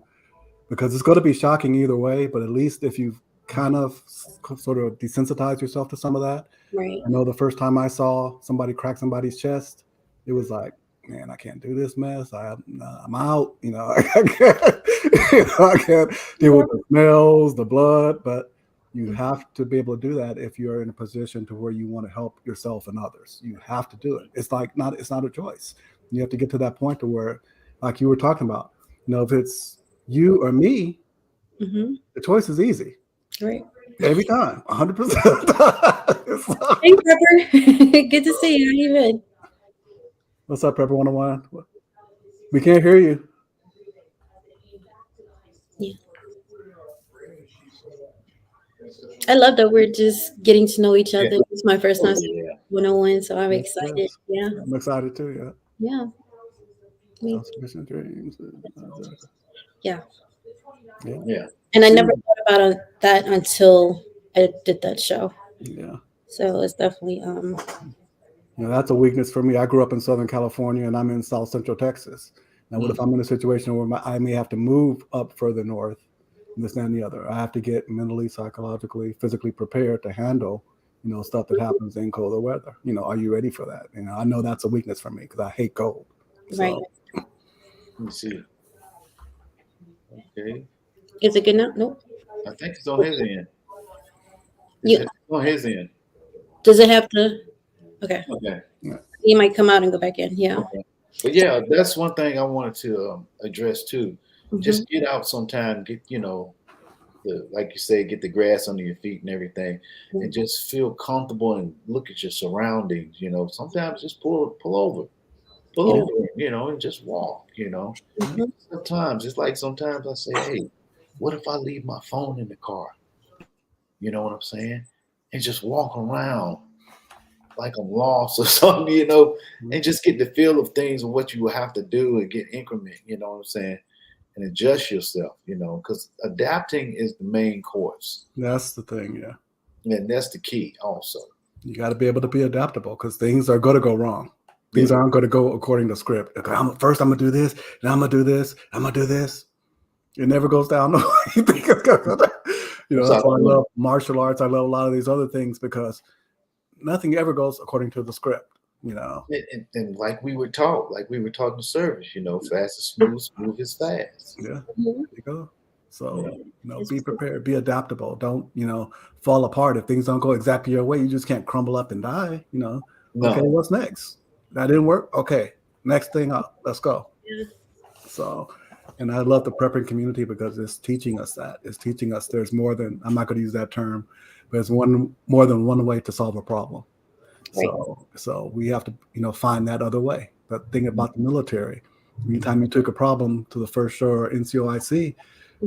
because it's going to be shocking either way. But at least if you've kind of sort of desensitized yourself to some of that. Right. I know the first time I saw somebody crack somebody's chest, it was like, man, I can't do this mess. I'm out. You know, I can't, I can't deal with the smells, the blood. But you have to be able to do that if you're in a position to where you want to help yourself and others. You have to do it. It's not a choice. You have to get to that point to where, like you were talking about, you know, if it's you or me, Mm-hmm. the choice is easy. Right. Every time, 100%. Hey, Pepper. Good to see you. How you been? What's up, Pepper 101? We can't hear you. Yeah. I love that we're just getting to know each other. Yeah. It's my first time Oh, seeing yeah. 101, so I'm Yes, excited. yes. Yeah. I'm excited too. Yeah. Me. Self-sufficient dreams. Yeah. Yeah. And I never thought about that until I did that show. Yeah. So it's definitely You know, that's a weakness for me. I grew up in Southern California and I'm in South Central Texas. Now, what if I'm in a situation where I may have to move up further north, and this, that, and the other? I have to get mentally, psychologically, physically prepared to handle, you know, stuff that happens in colder weather. You know, are you ready for that? You know, I know that's a weakness for me because I hate cold. right. So, Let me see. Okay. Is it good now? Nope. I think it's on his end. You, It's on his end. does it have to? Okay. Okay. You might come out and go back in. Yeah. Okay. But yeah, that's one thing I wanted to address too. Mhm. Just get out sometime, get, you know, like you say, get the grass under your feet and everything, and just feel comfortable and look at your surroundings. You know, sometimes just pull over, Yeah. you know, and just walk. You know, Mhm. sometimes it's like sometimes I say, hey, what if I leave my phone in the car? You know what I'm saying? And just walk around like I'm lost or something, you know, and just get the feel of things and what you will have to do and get increment, you know what I'm saying? And adjust yourself, you know, because adapting is the main course. that's the thing. Yeah. And that's the key also. You got to be able to be adaptable because things are going to go wrong. Things aren't going to go according to script. Okay, first, I'm going to do this, and I'm going to do this, I'm going to do this. It never goes down the way you think it's going to. You know, that's why I love martial arts. I love a lot of these other things because nothing ever goes according to the script, you know. And like we were taught, like we were taught in service, you know, fast is smooth, smooth is fast. Yeah, Mhm. there you go. So, you know, be prepared, be adaptable. Don't, you know, fall apart. If things don't go exactly your way, you just can't crumble up and die, you know. No. Okay, what's next? That didn't work? Okay, next thing up. Let's go. Yeah. So, and I love the prepping community because it's teaching us that. It's teaching us there's more than, I'm not going to use that term, but there's more than one way to solve a problem. Right. So we have to, you know, find that other way. The thing about the military, anytime you took a problem to the first show or NCOIC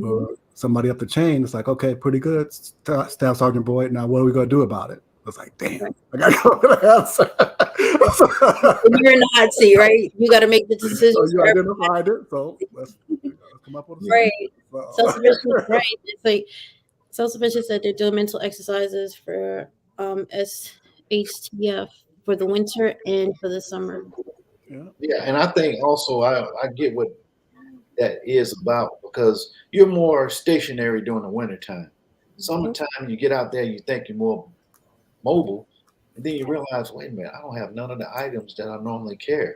or somebody up the chain, it's like, okay, pretty good, Staff Sergeant Boyd. Now, what are we going to do about it? was like, damn, Right. I gotta go to the answer. And you're in the hot seat, right? You got to make the decisions. So you for everybody. identified it. So let's come up with a Right. solution. Self-sufficient, right? It's like self-sufficient said they're doing mental exercises for SHTF for the winter and for the summer. Yeah. Yeah, and I think also I get what that is about because you're more stationary during the wintertime. Summertime, you get out there, you think you're more mobile, and then you realize, wait a minute, I don't have none of the items that I normally carry.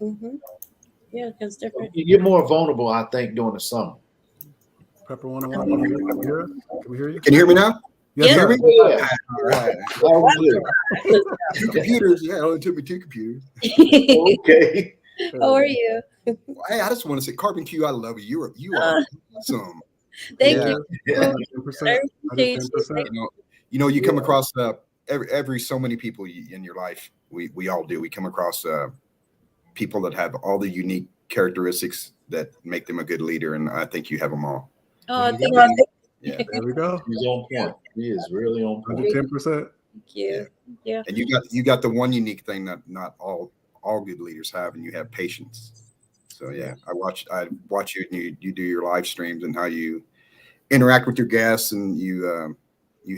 Mm-hmm. Yeah, because different. You're more vulnerable, I think, during the summer. Pepper 101. Can you hear us? Can we hear you? Can you hear me now? Yes, Yeah. sir. Hear me? Yeah, All right. that was good. Two computers. Yeah, it only took me two computers. Okay. How are you? Well, hey, I just want to say, Carbon Q, I love you. You are awesome. Thank Yeah. you. Yeah. 10%. I appreciate you. 10%. You come across every so many people in your life. We all do. We come across people that have all the unique characteristics that make them a good leader, and I think you have them all. Oh, There you thank go. you. Yeah. There we go. He's on point. He is really on point. 110%. Thank you. Yeah. And you got the one unique thing that not all good leaders have, and you have patience. So yeah, I watch you and you do your live streams and how you interact with your guests, and you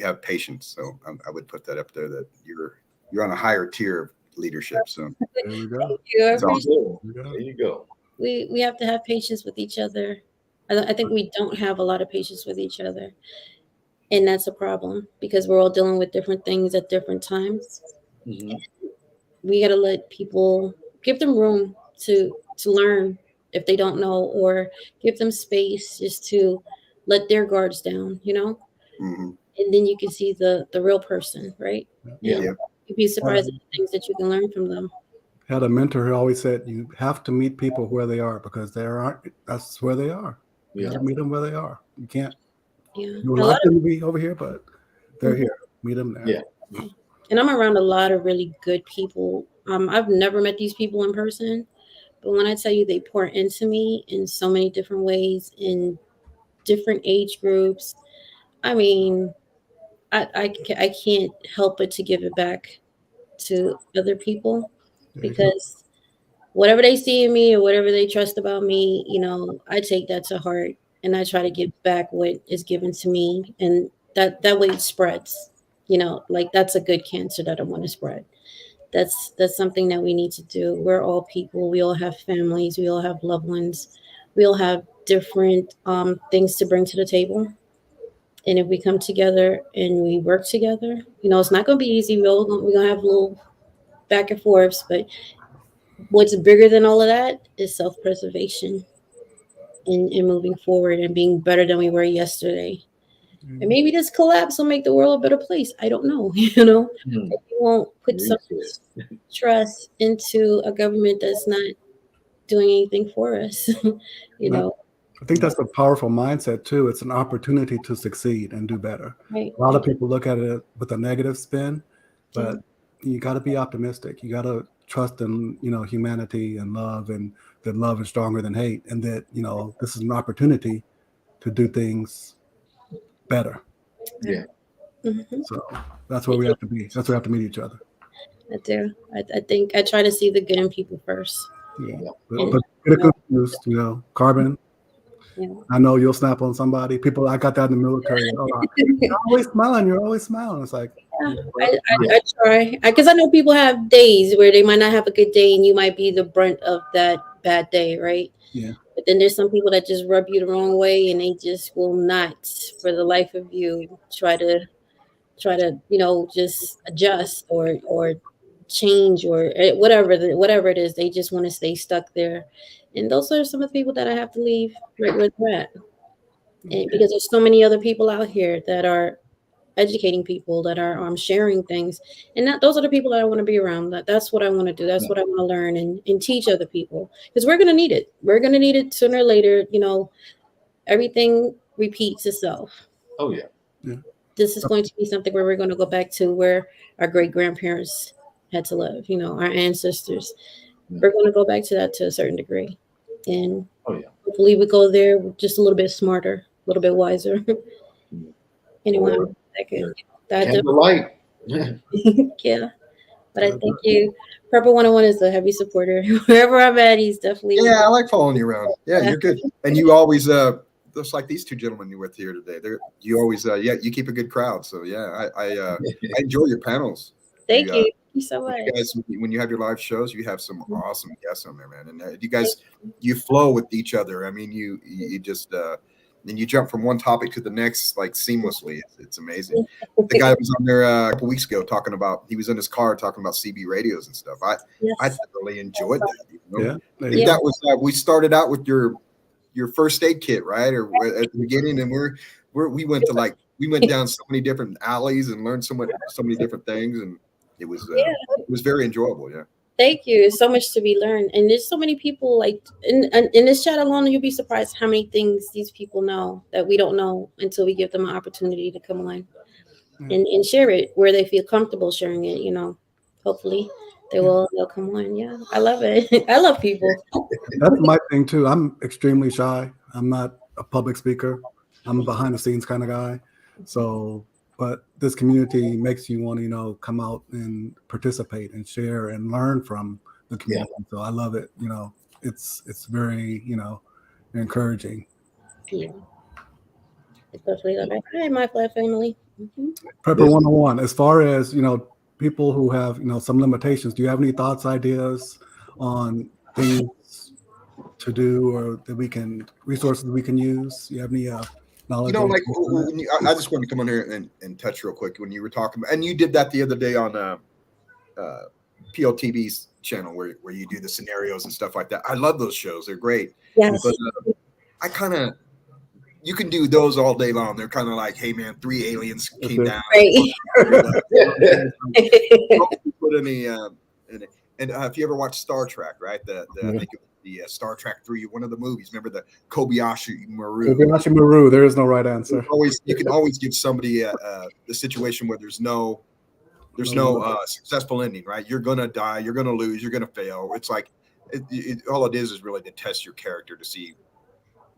have patience. So I would put that up there that you're on a higher tier of leadership. So There we go. Thank you. I It's awesome. appreciate There we go. There you go. we have to have patience with each other. I think we don't have a lot of patience with each other, and that's a problem because we're all dealing with different things at different times. Mhm. We got to let people give them room to learn if they don't know, or give them space just to let their guards down, mhm. and then you can see the real person, right? Yeah. And Yeah. you'd be surprised at the things that you can learn from them. Had a mentor who always said, you have to meet people where they are because that's where they are. You Yeah. have to meet them where they are. You can't, Yeah. you And would a like lot of, them to be over here, but they're here. Meet them there. Yeah. and I'm around a lot of really good people. I've never met these people in person, but when I tell you they pour into me in so many different ways in different age groups, I mean, I can't help but to give it back to other people There you go. because whatever they see in me or whatever they trust about me, I take that to heart and I try to give back what is given to me, and that way it spreads. Like that's a good cancer that I want to spread. That's something that we need to do. We're all people. We all have families. We all have loved ones. We all have different things to bring to the table. And if we come together and we work together, it's not going to be easy. We're gonna have a little back and forths, but what's bigger than all of that is self-preservation and moving forward and being better than we were yesterday. And maybe this collapse will make the world a better place. I don't know. Hmm. We won't put so Reset. much trust into a government that's not doing anything for us. you know, I think that's a powerful mindset too. It's an opportunity to succeed and do better. right? A lot of people look at it with a negative spin, but you got to be optimistic. You got to trust in, humanity and love, and that love is stronger than hate, and that, this is an opportunity to do things better. Yeah. Mm-hmm. So that's where we have to be. That's where we have to meet each other. I do. I think I try to see the good in people first. Yeah. Yeah. But get it confused, Carbon. Yeah. I know you'll snap on somebody. People, I got that in the military. You're always smiling. You're always smiling. It's like, I try because I know people have days where they might not have a good day, and you might be the brunt of that bad day, right? yeah. But then there's some people that just rub you the wrong way, and they just will not, for the life of you, try to just adjust or change or whatever it is. They just want to stay stuck there, and those are some of the people that I have to leave right where they're at. And because there's so many other people out here that are educating people, that are sharing things, and those are the people that I want to be around. That's what I want to do. That's what I want to learn and teach other people, because we're going to need it. We're going to need it sooner or later. Everything repeats itself. Oh yeah. This is going to be something where we're going to go back to where our great grandparents had to live, our ancestors. Yeah. We're going to go back to that to a certain degree. And Oh yeah. hopefully we go there just a little bit smarter, a little bit wiser. Anyway, Or- that good. That Candlelight. yeah. But I thank you. Purple 101 is a heavy supporter. Wherever I'm at, he's definitely. Yeah, I like following you around. Yeah, you're good. And you always just like these two gentlemen you with here today. You always you keep a good crowd. So yeah, I enjoy your panels. Thank you. Thank you so much. You guys, when you have your live shows, you have some awesome guests on there, man. And you guys, you flow with each other. I mean, you just and you jump from one topic to the next like seamlessly. It's amazing. The guy was on there a couple weeks ago talking about, he was in his car talking about CB radios and stuff. I really enjoyed that. You know? Yeah. I think that was we started out with your first aid kit, right? Or at the beginning, and we went down so many different alleys and learned so many different things, and it was very enjoyable. Yeah. Thank you. There's so much to be learned, and there's so many people like in this chat alone. You'll be surprised how many things these people know that we don't know until we give them an opportunity to come on and share it where they feel comfortable sharing it. You know, hopefully they'll come on. Yeah, I love it. I love people. That's my thing too. I'm extremely shy. I'm not a public speaker. I'm a behind the scenes kind of guy. So, but this community makes you want to, come out and participate and share and learn from the community. Yeah. So I love it. It's very, encouraging. Yeah. Especially like, hi, my flat family. Prepper 101. As far as, people who have, some limitations, do you have any thoughts, ideas on things to do or that resources we can use? You have any knowledge? I just want to come on here and touch real quick when you were talking about, and you did that the other day on PLTV's channel where you do the scenarios and stuff like that. I love those shows. They're great. Yes. But you can do those all day long. They're kind of like, hey man, 3 aliens came down. Right. Put any and if you ever watch Star Trek, right? I think it was the Star Trek 3, one of the movies. Remember the Kobayashi Maru? Kobayashi Maru. There is no right answer. You can always give somebody the situation where there's no successful ending, right? You're gonna die, you're gonna lose, you're gonna fail. It's like all it is really to test your character to see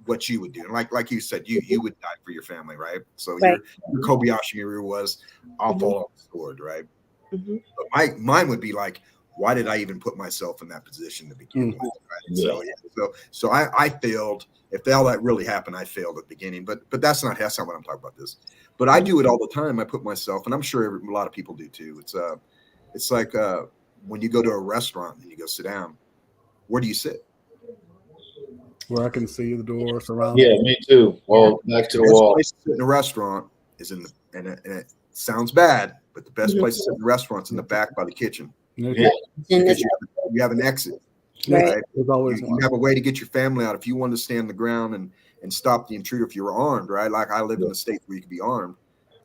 what you would do. And like you said, you would die for your family, right? So your Kobayashi Maru was, I'll fall off the sword, right? Mm-hmm. But mine would be like, why did I even put myself in that position to begin with? Right? Yeah. So I failed. If all that really happened, I failed at the beginning. But that's not what I'm talking about this. But I do it all the time. I put myself, and I'm sure a lot of people do too. It's like when you go to a restaurant and you go sit down, where do you sit? Where I can see the door surround. Yeah, me too. Well, next to the wall. Place to sit in a restaurant is and it sounds bad, but the best place to sit in a restaurant is in the back by the kitchen. Yeah. You have an exit. Right. You have a way to get your family out. If you want to stand on the ground and stop the intruder, if you're armed, right? Like I live in a state where you can be armed.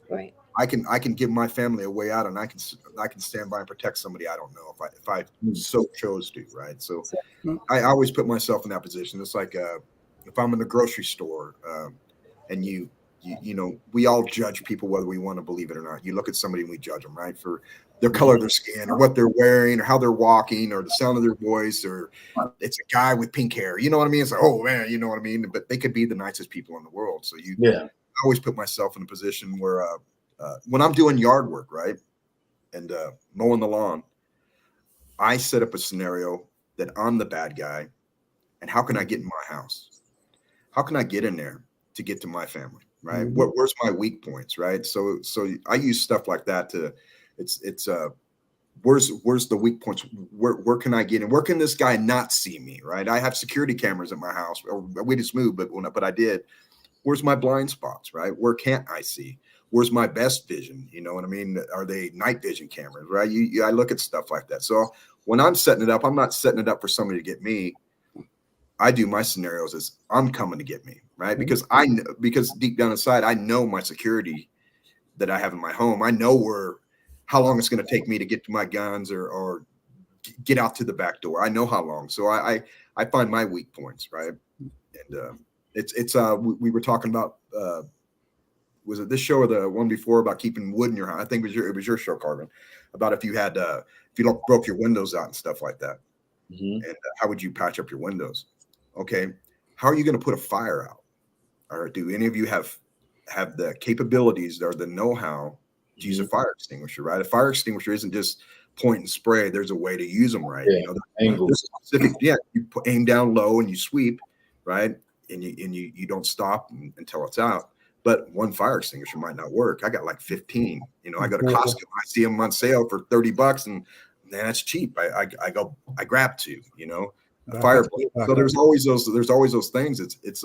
Right. I can give my family a way out, and I can stand by and protect somebody I don't know if I so chose to, right? So I always put myself in that position. It's like if I'm in the grocery store and you know, we all judge people whether we want to believe it or not. You look at somebody and we judge them, right, for their color of their skin or what they're wearing or how they're walking or the sound of their voice, or it's a guy with pink hair. You know what I mean? It's like, oh man, you know what I mean? But they could be the nicest people in the world. So I always put myself in a position where when I'm doing yard work, right, and mowing the lawn, I set up a scenario that I'm the bad guy, and how can I get in my house? How can I get in there to get to my family? Right. Mm-hmm. Where's my weak points? Right. So I use stuff like that to, where's the weak points? Where can I get in? Where can this guy not see me? Right. I have security cameras at my house. We just moved, but I did. Where's my blind spots? Right. Where can't I see? Where's my best vision? You know what I mean? Are they night vision cameras? Right. I look at stuff like that. So when I'm setting it up, I'm not setting it up for somebody to get me. I do my scenarios as I'm coming to get me, right? Because because deep down inside, I know my security that I have in my home. I know how long it's going to take me to get to my guns or get out to the back door. I know how long. So I find my weak points, right? And we were talking about was it this show or the one before about keeping wood in your house? I think it was your show, Carvin, about if you broke your windows out and stuff like that. Mm-hmm. And how would you patch up your windows? Okay, how are you going to put a fire out? Or do any of you have the capabilities or the know-how to use a fire extinguisher, right? A fire extinguisher isn't just point and spray. There's a way to use them right. Yeah, angle. There's a specific, you aim down low and you sweep, right? And you don't stop until it's out. But one fire extinguisher might not work. I got like 15. I go to Costco, I see them on sale for $30, and man, that's cheap. I grab two, a fire blade. So there's always those things. It's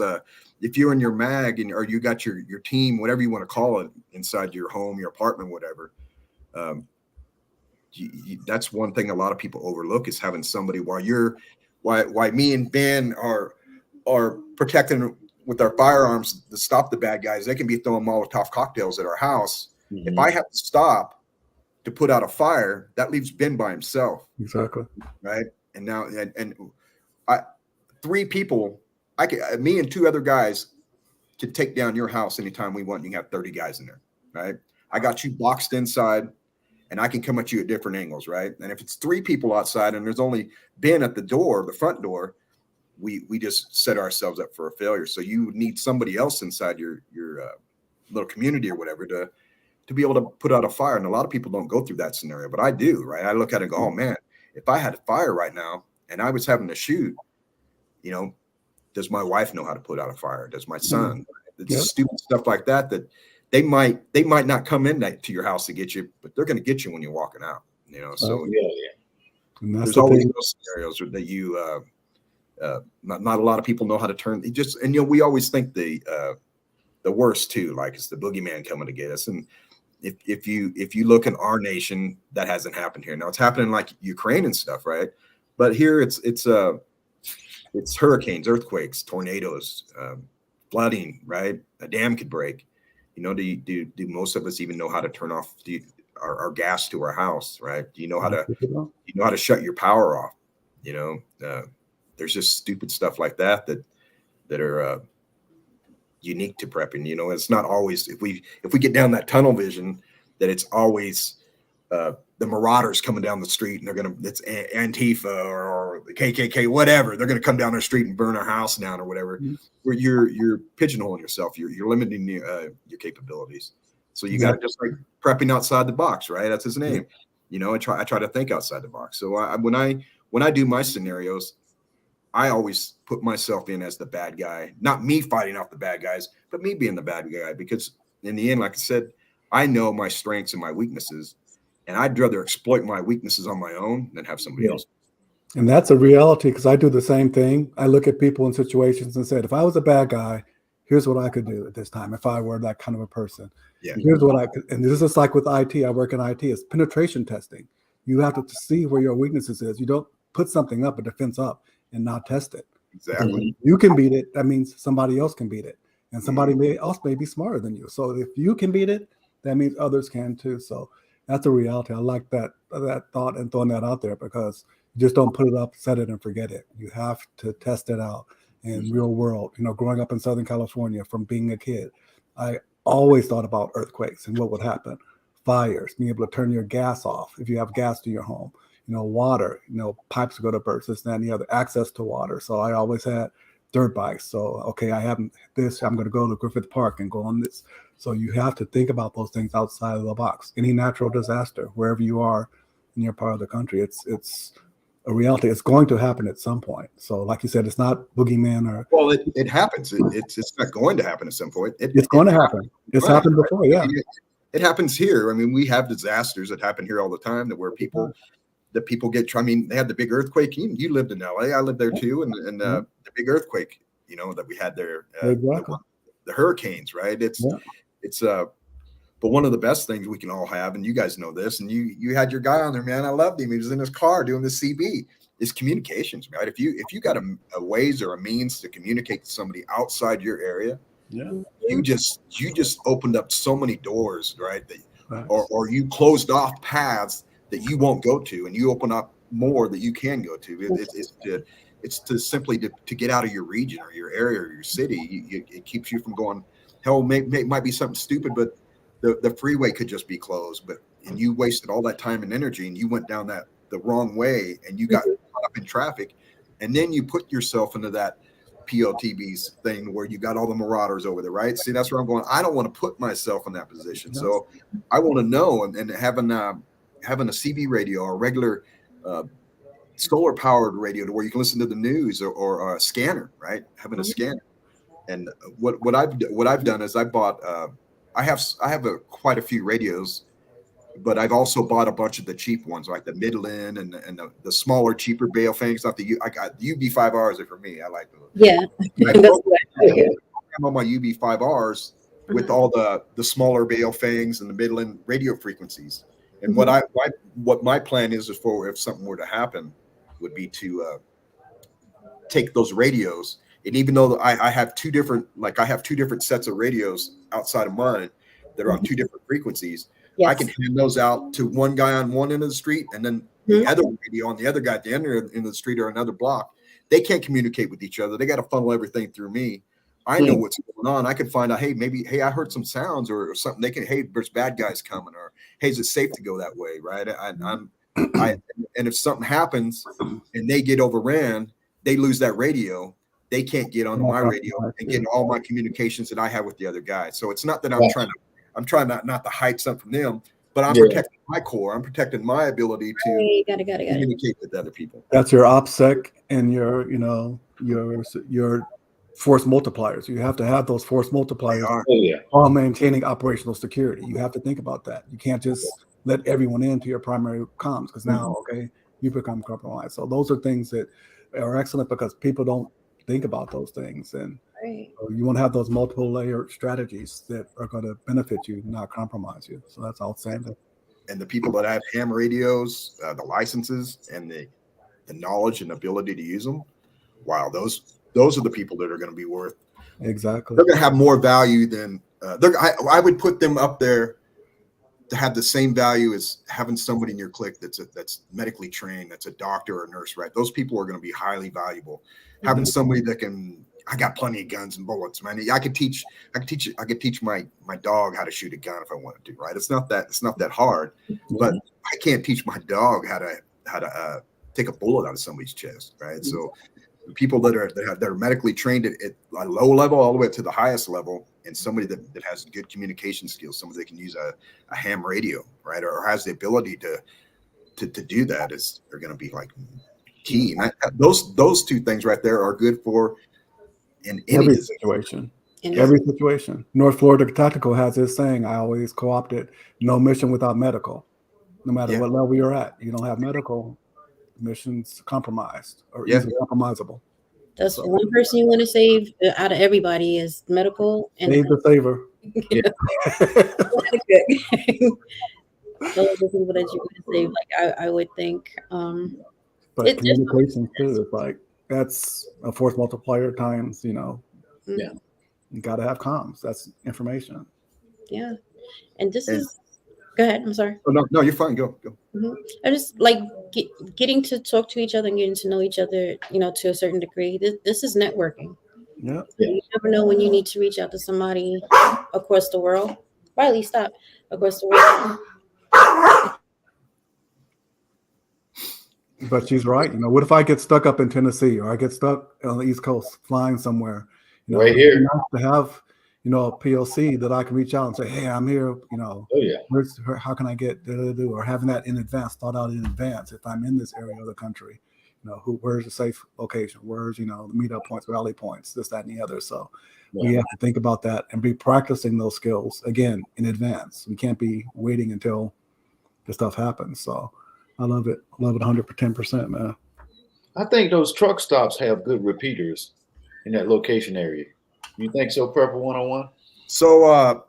if you're in your mag or you got your team, whatever you want to call it, inside your home, your apartment, whatever. That's one thing a lot of people overlook, is having somebody why me and Ben are protecting with our firearms to stop the bad guys. They can be throwing Molotov cocktails at our house. Mm-hmm. If I have to stop to put out a fire, that leaves Ben by himself. Exactly. Right. And now, three people, me and two other guys can take down your house anytime we want. You can have 30 guys in there. Right. I got you boxed inside, and I can come at you at different angles. Right. And if it's three people outside and there's only Ben at the front door, we just set ourselves up for a failure. So you need somebody else inside your little community or whatever to be able to put out a fire. And a lot of people don't go through that scenario, but I do, right? I look at it and go, oh man, if I had a fire right now and I was having to shoot, does my wife know how to put out a fire? Does my son? It's stupid stuff like that they might not come in to your house to get you, but they're going to get you when you're walking out, so And there's always those scenarios that you, not a lot of people know how to turn. We always think the worst too, like it's the boogeyman coming to get us. And if you look in our nation, that hasn't happened here. Now it's happening like Ukraine and stuff, right? But here it's hurricanes, earthquakes, tornadoes, flooding, right? A dam could break. Do most of us even know how to turn off our gas to our house, right? Do you know how to shut your power off? There's just stupid stuff like that are unique to prepping. It's not always, if we get down that tunnel vision, that it's always the marauders coming down the street, and it's Antifa or the KKK, whatever. They're going to come down our street and burn our house down or whatever. Mm-hmm. Where you're pigeonholing yourself. You're limiting your capabilities. So you got to just like prepping outside the box, right? That's his name. Mm-hmm. I try to think outside the box. So when I do my scenarios, I always put myself in as the bad guy, not me fighting off the bad guys, but me being the bad guy. Because in the end, like I said, I know my strengths and my weaknesses, and I'd rather exploit my weaknesses on my own than have somebody else. And that's a reality, because I do the same thing. I look at people in situations and said, if I was a bad guy, here's what I could do at this time. If I were that kind of a person, here's what I could. And this is like with IT. I work in IT. It's penetration testing. You have to see where your weaknesses is. You don't put something up, a defense up, and not test it. Exactly. You can beat it. That means somebody else can beat it, and somebody else may be smarter than you. So if you can beat it, that means others can too. So that's a reality. I like that thought and throwing that out there, because you just don't put it up, set it, and forget it. You have to test it out in real world. Growing up in Southern California, from being a kid, I always thought about earthquakes and what would happen, fires, being able to turn your gas off if you have gas to your home. Water, pipes go to burst, this, that, and the other, access to water. So I always had dirt bikes. So, okay, I have this, I'm going to go to Griffith Park and go on this. So you have to think about those things outside of the box. Any natural disaster, wherever you are in your part of the country, it's a reality. It's going to happen at some point. So like you said, it's not boogeyman or. Well, it happens. It's not going to happen at some point. It's going to happen. It's happened before, yeah. It happens here. I mean, we have disasters that happen here all the time, that where people get. I mean, they had the big earthquake. You lived in LA. I lived there too, and the big earthquake, that we had there. Exactly. The hurricanes, right? But one of the best things we can all have, and you guys know this, and you had your guy on there, man. I loved him. He was in his car doing the CB. Is communications, right? If you got a ways or a means to communicate to somebody outside your area, you just opened up so many doors, right? Or you closed off paths that you won't go to, and you open up more that you can go to. It's to simply to get out of your region or your area or your city. It keeps you from going. Hell, might be something stupid, but the freeway could just be closed. And you wasted all that time and energy, and you went down the wrong way, and you got caught up in traffic, and then you put yourself into that POTB's thing where you got all the marauders over there, right? See, that's where I'm going. I don't want to put myself in that position. So I want to know, and having a CB radio or regular solar powered radio to where you can listen to the news or a scanner, right? Having a scanner. And what I've done is I bought I have quite a few radios, but I've also bought a bunch of the cheap ones, like the Midland and the smaller, cheaper Bale things. Not the I got the UB5Rs are for me. I like those. Yeah. I'm on my UB5Rs with all the smaller Bale fangs and the Midland radio frequencies. And what my plan is for if something were to happen would be to take those radios. And even though I have two different sets of radios outside of mine that are on two different frequencies, I can hand those out to one guy on one end of the street, and then the other radio on the other guy at the other end of the street or another block. They can't communicate with each other. They got to funnel everything through me. I know what's going on. I can find out, hey, I heard some sounds or something. They can, hey, there's bad guys coming, or hey, is it safe to go that way, right? And if something happens and they get overran, they lose that radio. They can't get onto my radio and get all my communications that I have with the other guy. So it's not that I'm trying not to hide something from them, but I'm protecting my core. I'm protecting my ability to communicate with other people. That's your OPSEC and your force multipliers. You have to have those force multipliers while maintaining operational security. You have to think about that. You can't just let everyone into your primary comms because now, you become compromised. So those are things that are excellent because people don't think about those things. And you want to have those multiple layer strategies that are going to benefit you, not compromise you. So that's outstanding. And the people that have ham radios, the licenses, and the knowledge and ability to use them, wow, those are the people that are going to be worth. Exactly. They're going to have more value than I would put them up there to have the same value as having somebody in your clique that's medically trained, that's a doctor or a nurse, right? Those people are going to be highly valuable. Having somebody that I got plenty of guns and bullets, man. I could teach my dog how to shoot a gun if I wanted to, right? It's not that hard, but I can't teach my dog how to take a bullet out of somebody's chest, right? So the people that are medically trained at a low level all the way to the highest level, and somebody that has good communication skills, somebody that can use a ham radio, right, or has the ability to do that, they're going to be like key. And those two things right there are good for in any situation. Every situation. North Florida Tactical has this saying, I always co-opt it, no mission without medical. No matter what level you're at, you don't have medical, mission's compromised or easily compromisable. That's one person you want to save out of everybody is medical. And save the saver. Those are the people that you want to save. Like I would think. But communications too. It's like that's a force multiplier times. You got to have comms. That's information. Yeah, and this is. Go ahead. I'm sorry. Oh, no, you're fine. Go. I just like getting to talk to each other and getting to know each other, to a certain degree. This is networking. Yeah. You never know when you need to reach out to somebody across the world. Riley, stop. Across the world. But she's right. What if I get stuck up in Tennessee or I get stuck on the East Coast flying somewhere? Right here. To have a POC that I can reach out and say, hey, I'm here, how can I get or having that in advance, thought out in advance if I'm in this area of the country, where's the safe location, where's, the meetup points, rally points, this, that, and the other. So we have to think about that and be practicing those skills again in advance. We can't be waiting until the stuff happens. So I love it. 110%, man. I think those truck stops have good repeaters in that location area. You think so, Purple 101? So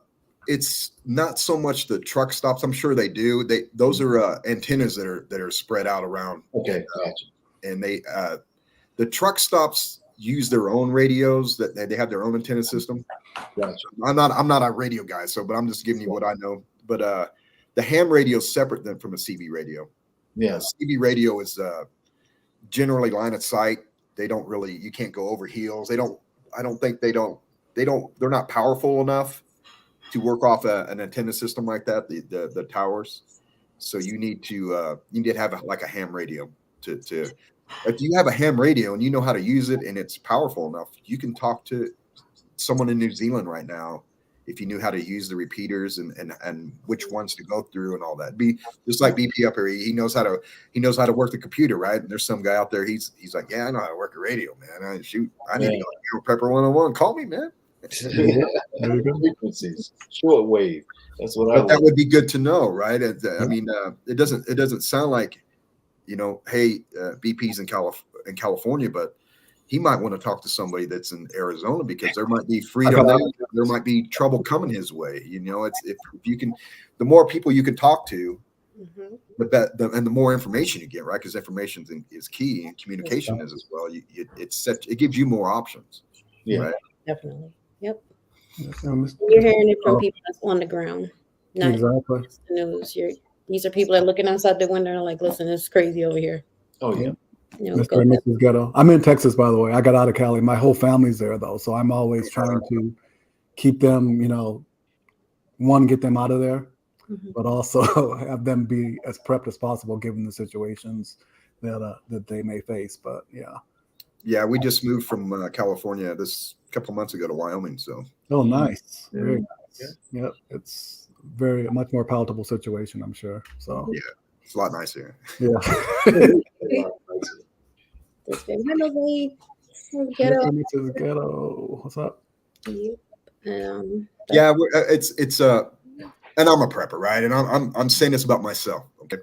it's not so much the truck stops. I'm sure they do. Those are antennas that are spread out around. Okay, gotcha. And the truck stops use their own radios. That they have their own antenna system. Gotcha. I'm not a radio guy, but I'm just giving you what I know. But the ham radio is separate from a CB radio. Yeah, CB radio is generally line of sight. They don't really. You can't go over heels. They're not powerful enough to work off an antenna system like that, the towers. So you need to have like a ham radio to if you have a ham radio and you know how to use it and it's powerful enough, you can talk to someone in New Zealand right now if you knew how to use the repeaters and which ones to go through and all that. Be just like BP up here, he knows how to work the computer, right? And there's some guy out there, he's like, yeah, I know how to work a radio, man. I need to go to Prepper 101. Call me, man. Frequencies, short wave. That's what But that would be good to know, right? I mean, it doesn't sound like, hey, BP's in California, but he might want to talk to somebody that's in Arizona because there might be freedom there. There might be trouble coming his way. It's if you can, the more people you can talk to, the more information you get, right? Because information is key, and communication is as well. It gives you more options. Yeah, right? Definitely. Yep. You're hearing it from people that's on the ground, not exactly just the news. These are people that are looking outside the window and like, listen, it's crazy over here. Oh yeah. Mr. and Mrs. Ghetto. I'm in Texas, by the way. I got out of Cali. My whole family's there, though. So I'm always trying to keep them, get them out of there, but also have them be as prepped as possible given the situations that they may face. But yeah, we just moved from California this couple of months ago to Wyoming. So nice, very nice. Yep, it's much more palatable situation, I'm sure. So yeah, it's a lot nicer. Yeah. Hello, babe. Mrs. Ghetto. What's up? Yeah, it's and I'm a prepper, right? And I'm saying this about myself. Okay,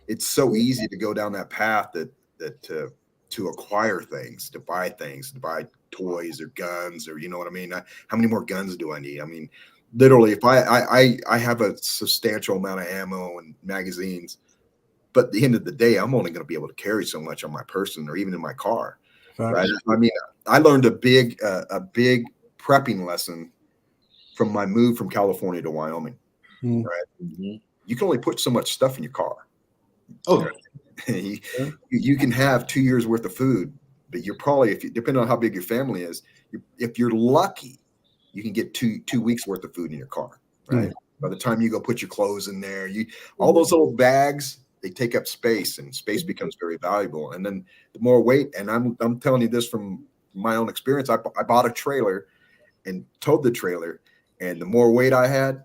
it's so easy to go down that path to acquire things, to buy toys or guns, or you know what I mean. How many more guns do I need? I mean, literally, if I have a substantial amount of ammo and magazines. But at the end of the day, I'm only going to be able to carry so much on my person or even in my car, right? I mean, I learned a big prepping lesson from my move from California to Wyoming, right? You can only put so much stuff in your car. Oh, you can have 2 years worth of food, but you're probably, depending on how big your family is, if you're lucky, you can get two weeks worth of food in your car, right? By the time you go put your clothes in there, all those little bags, they take up space, and space becomes very valuable. And then the more weight, and I'm telling you this from my own experience, I bought a trailer and towed the trailer, and the more weight I had,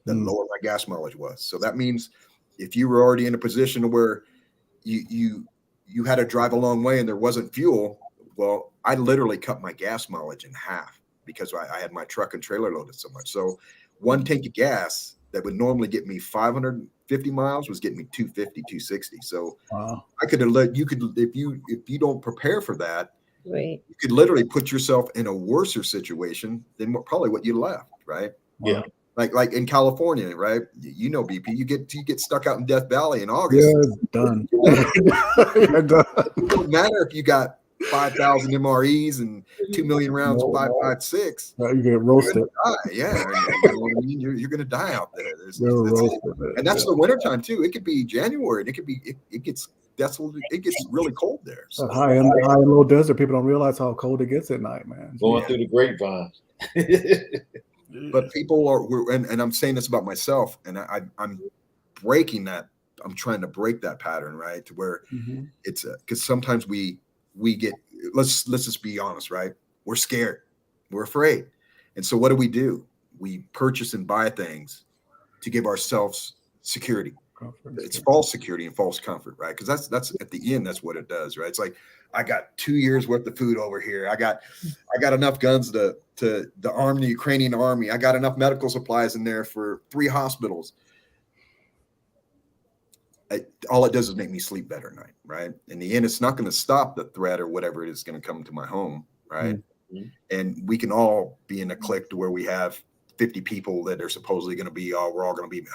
the lower my gas mileage was. So that means if you were already in a position where you had to drive a long way and there wasn't fuel, well, I literally cut my gas mileage in half because I had my truck and trailer loaded so much. So one tank of gas that would normally get me 550 miles was getting me 250, 260. So I could have if you don't prepare for that, right, you could literally put yourself in a worse situation than probably what you left, right? Yeah. Like in California, right? BP, you get stuck out in Death Valley in August. Yeah, done. It doesn't matter if you got 5,000 MREs and 2 million rounds of 5.56. You get roasted. Yeah, you know what I mean? You're going to die out there. And that's the wintertime too. It could be January, and it gets really cold there. So. High and low desert, people don't realize how cold it gets at night, man. Going through the grapevine. But people and I'm saying this about myself, and I'm breaking that. I'm trying to break that pattern, right? To where it's because sometimes we get, let's just be honest, right? We're scared, we're afraid, and so what do? We purchase and buy things to give ourselves security. It's false security and false comfort, right? Because that's at the end, that's what it does, right? It's like, I got 2 years worth of food over here. I got enough guns to arm the Ukrainian army. I got enough medical supplies in there for 3 hospitals. All it does is make me sleep better at night, right? In the end, it's not going to stop the threat or whatever it is going to come to my home, right? And we can all be in a clique to where we have 50 people that are supposedly going to be we're all going to be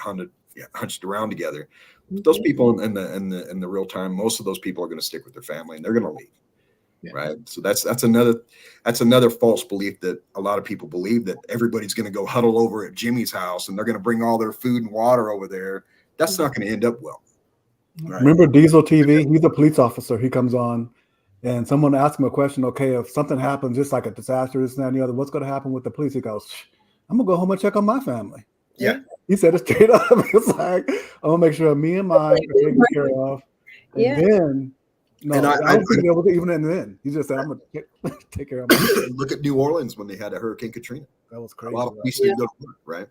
hunched around together. Those people in the real time, most of those people are going to stick with their family and they're going to leave, right? So that's another false belief that a lot of people believe, that everybody's going to go huddle over at Jimmy's house and they're going to bring all their food and water over there. That's not going to end up well. Right? Remember Diesel TV? He's a police officer. He comes on and someone asks him a question. Okay, if something happens, just like a disaster, this and that and the other, what's going to happen with the police? He goes, I'm going to go home and check on my family. Yeah. He said it straight up. It's like, I'm going to make sure me and mine are taken care of. And then No, And I don't think that was even in the end. He just said, "I'm gonna take care of my." look at New Orleans when they had a Hurricane Katrina. That was A crazy. lot of police didn't go to work, right?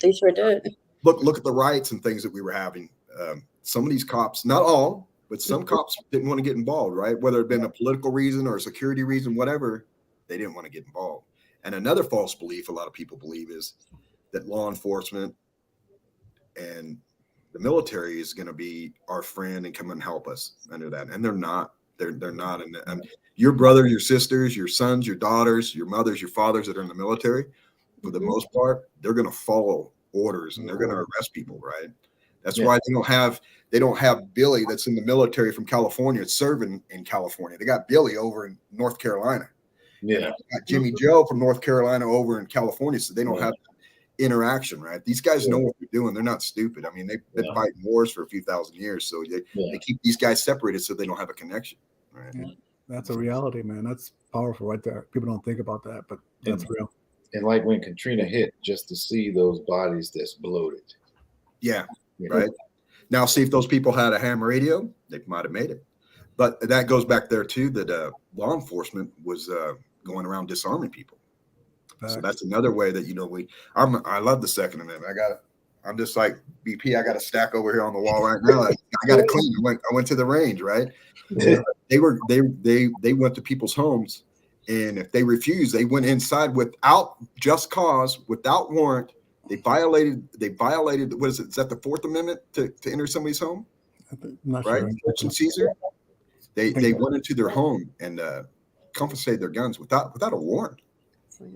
They sure did. Look at the riots and things that we were having. Some of these cops, not all, but some cops didn't want to get involved, right? Whether it had been a political reason or a security reason, whatever, they didn't want to get involved. And another false belief a lot of people believe is that law enforcement and the military is going to be our friend and come and help us under that. And they're not. They're not. And your brother, your sisters, your sons, your daughters, your mothers, your fathers that are in the military, for the most part, they're going to follow orders and they're going to arrest people, right? That's why they don't have Billy that's in the military from California serving in California. They got Billy over in North Carolina. Yeah. They got Jimmy Joe from North Carolina over in California, so they don't have interaction, right? These guys know what they're doing. They're not stupid. I mean, they've been fighting wars for a few thousand years, so they keep these guys separated so they don't have a connection, right? Yeah. That's a reality, man. That's powerful right there. People don't think about that, but that's real. And like when Katrina hit, just to see those bodies that's bloated. Yeah, right. Now, see if those people had a ham radio, they might have made it. But that goes back there too, that law enforcement was going around disarming people. So that's another way that, I love the Second Amendment. I'm just like BP. I got a stack over here on the wall right now. I got to clean. I went to the range, right? Yeah. They went to people's homes, and if they refused, they went inside without just cause, without warrant. They violated. What is it? Is that the Fourth Amendment to enter somebody's home? I'm not right? sure. Search and seizure. They went into their home and confiscated their guns without a warrant.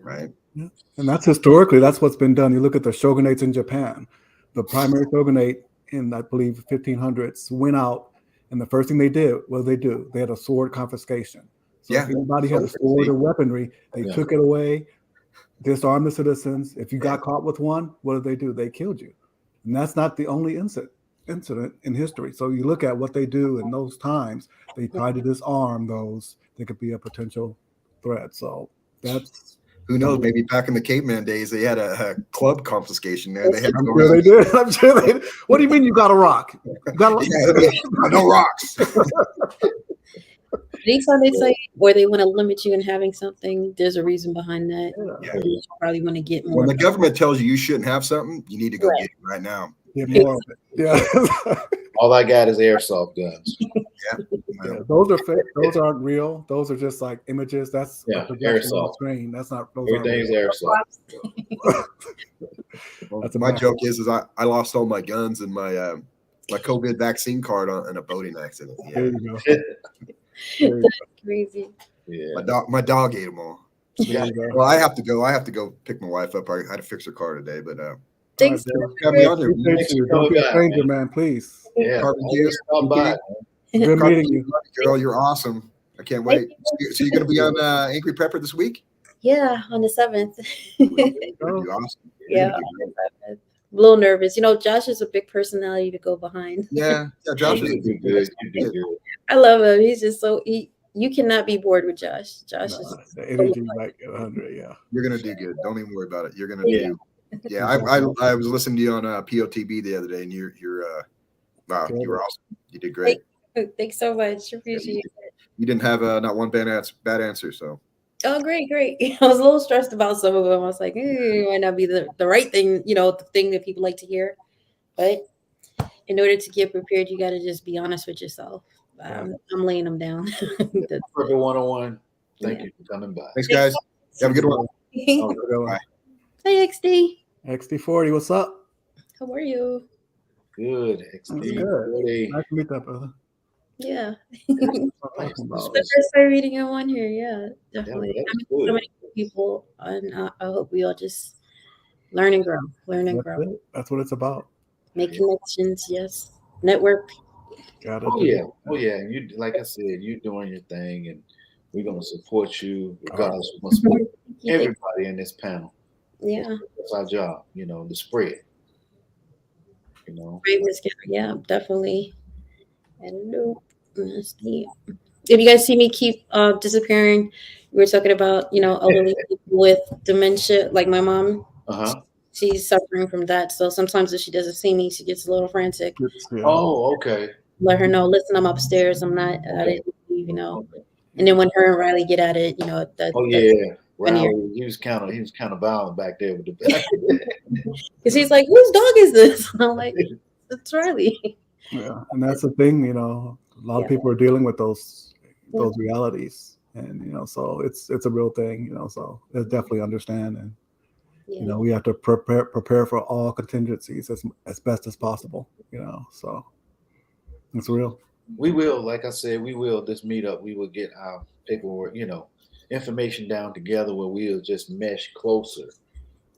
Right. Yeah. And that's historically, that's what's been done. You look at the shogunates in Japan. The primary shogunate in, I believe, 1500s went out, and the first thing they did, what did they do? They had a sword confiscation. So if anybody had a sword or weaponry, they took it away, disarmed the citizens. If you got caught with one, what did they do? They killed you. And that's not the only incident in history. So you look at what they do in those times, they try to disarm those that could be a potential threat. So that's, who knows? Maybe back in the caveman days, they had a club confconfiscation there. I'm sure they did. I'm sure they did. What do you mean you got a rock? You got no rocks. Anytime they say, or they want to limit you in having something, there's a reason behind that. Yeah. You probably want to get more. When the government tells you shouldn't have something, you need to go get it right now. Get more of it. Yeah. All I got is airsoft guns. Yeah, those are fake. Those aren't real. Those are just like images. That's a projection on the screen. That's not. Those Everything's airsoft. That's my joke is I lost all my guns and my my COVID vaccine card in a boating accident. Yeah. There you go. That's crazy. Yeah. My dog ate them all. Yeah. Well, I have to go pick my wife up. I had to fix her car today, but Thanks. have me on there. Don't be a stranger, man. Please. Yeah. Stop by. Good meeting you, girl. You're awesome. I can't wait. So you're gonna be on Angry Pepper this week? Yeah, on the 7th. Awesome. Yeah, on the 7th. A little nervous. Josh is a big personality to go behind. Yeah, Josh is good. You do good. I love him. He's just so you cannot be bored with Josh. Josh is the energy like 100. Yeah, you're gonna do good. Don't even worry about it. You're gonna do. Yeah, I was listening to you on POTB the other day, and you're wow, you were awesome. You did great. Thanks so much. Appreciate it. You didn't have not one bad answer, so. Oh, great. I was a little stressed about some of them. I was like, it might not be the right thing, the thing that people like to hear. But in order to get prepared, you got to just be honest with yourself. I'm laying them down. Perfect 101. Thank you for coming by. Thanks, guys. Have a good one. Bye. Hey, XD. XD40, what's up? How are you? Good. Good. Nice to meet that, brother. Yeah. The first time reading in one here. Yeah, definitely. Yeah, so many people, and I hope we all just learn and grow. That's what it's about. Make connections. Yes. Network. Oh yeah. You, like I said, you're doing your thing, and we're gonna support you regardless. We're gonna support everybody in this panel. Yeah. That's our job. The spread. Yeah, definitely. Hello. If you guys see me keep disappearing, we were talking about elderly people with dementia, like my mom. She's suffering from that, so sometimes if she doesn't see me, she gets a little frantic. Oh, okay. let her know, listen, I'm upstairs. I didn't leave, And then when her and Riley get at it, that's Oh yeah, funnier. Riley, he was kind of violent back there with the Because he's like, whose dog is this? I'm like, it's Riley. Yeah, and that's the thing, a lot of people are dealing with those Yeah. realities, and so it's a real thing, so it's definitely understand, and Yeah. we have to prepare for all contingencies as best as possible, so it's real. We will, like I said, we will this meetup. We will get our paperwork, information down together where we'll just mesh closer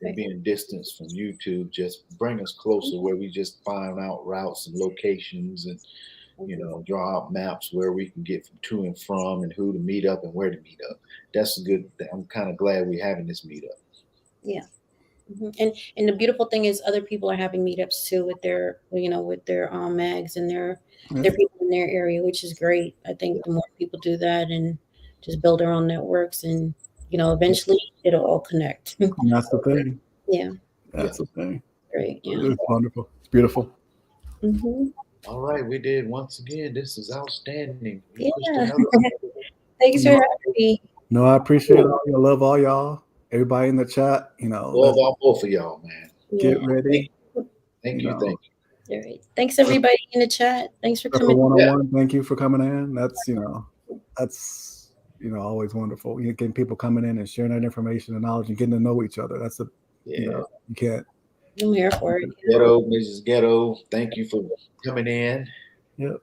and Right. being distanced from YouTube. Just bring us closer where we just find out routes and locations and draw out maps where we can get from to and from and who to meet up and where to meet up. That's a good thing. I'm kind of glad we're having this meetup. Yeah. And the beautiful thing is other people are having meetups too with their mags and their people in their area, which is great. I think the more people do that and just build their own networks, and eventually it'll all connect. And that's the thing. Yeah. That's the thing. Great. Yeah. It's wonderful. It's beautiful. Mm-hmm. All right, we did once again. This is outstanding. Yeah. Another- Thanks for having me. No, I appreciate all you. I love all y'all. Everybody in the chat, Love all both of y'all, man. get ready. Thank you. All right. Thanks everybody in the chat. Thanks for coming. One-on-one. Thank you for coming in. That's always wonderful. You getting people coming in and sharing that information and knowledge and getting to know each other. That's you can't. I'm here for it. Ghetto, Mrs. Ghetto, thank you for coming in. Yep.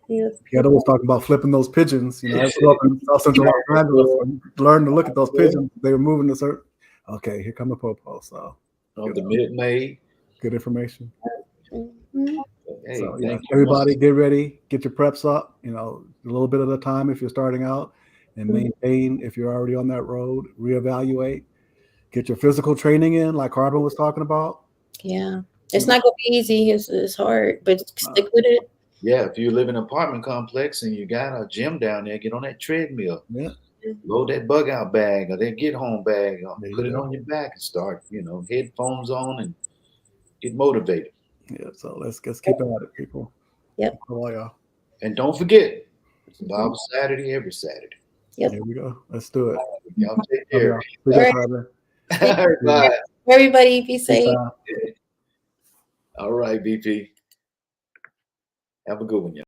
Yeah. Ghetto was talking about flipping those pigeons. I grew up in South Central Los Angeles and learned to look at those pigeons. They were moving to certain. Okay, here come the popo. So The Minute Maid. good information. Mm-hmm. Hey, So thank you. everybody get ready, get your preps up, a little bit at a time if you're starting out, and maintain if you're already on that road, reevaluate, get your physical training in like Carbon was talking about. Yeah. It's not gonna be easy. It's hard, but stick with it. Yeah, if you live in an apartment complex and you got a gym down there, get on that treadmill. Yeah. Load that bug out bag or that get home bag, put it go. on your back and start, headphones on and get motivated. Yeah, so let's keep at it, people. Yep. All y'all. And don't forget, it's Bible Saturday every Saturday. Yep. Here we go. Let's do it. Y'all take care. Bye. Everybody be safe. All right, BP. Have a good one, y'all.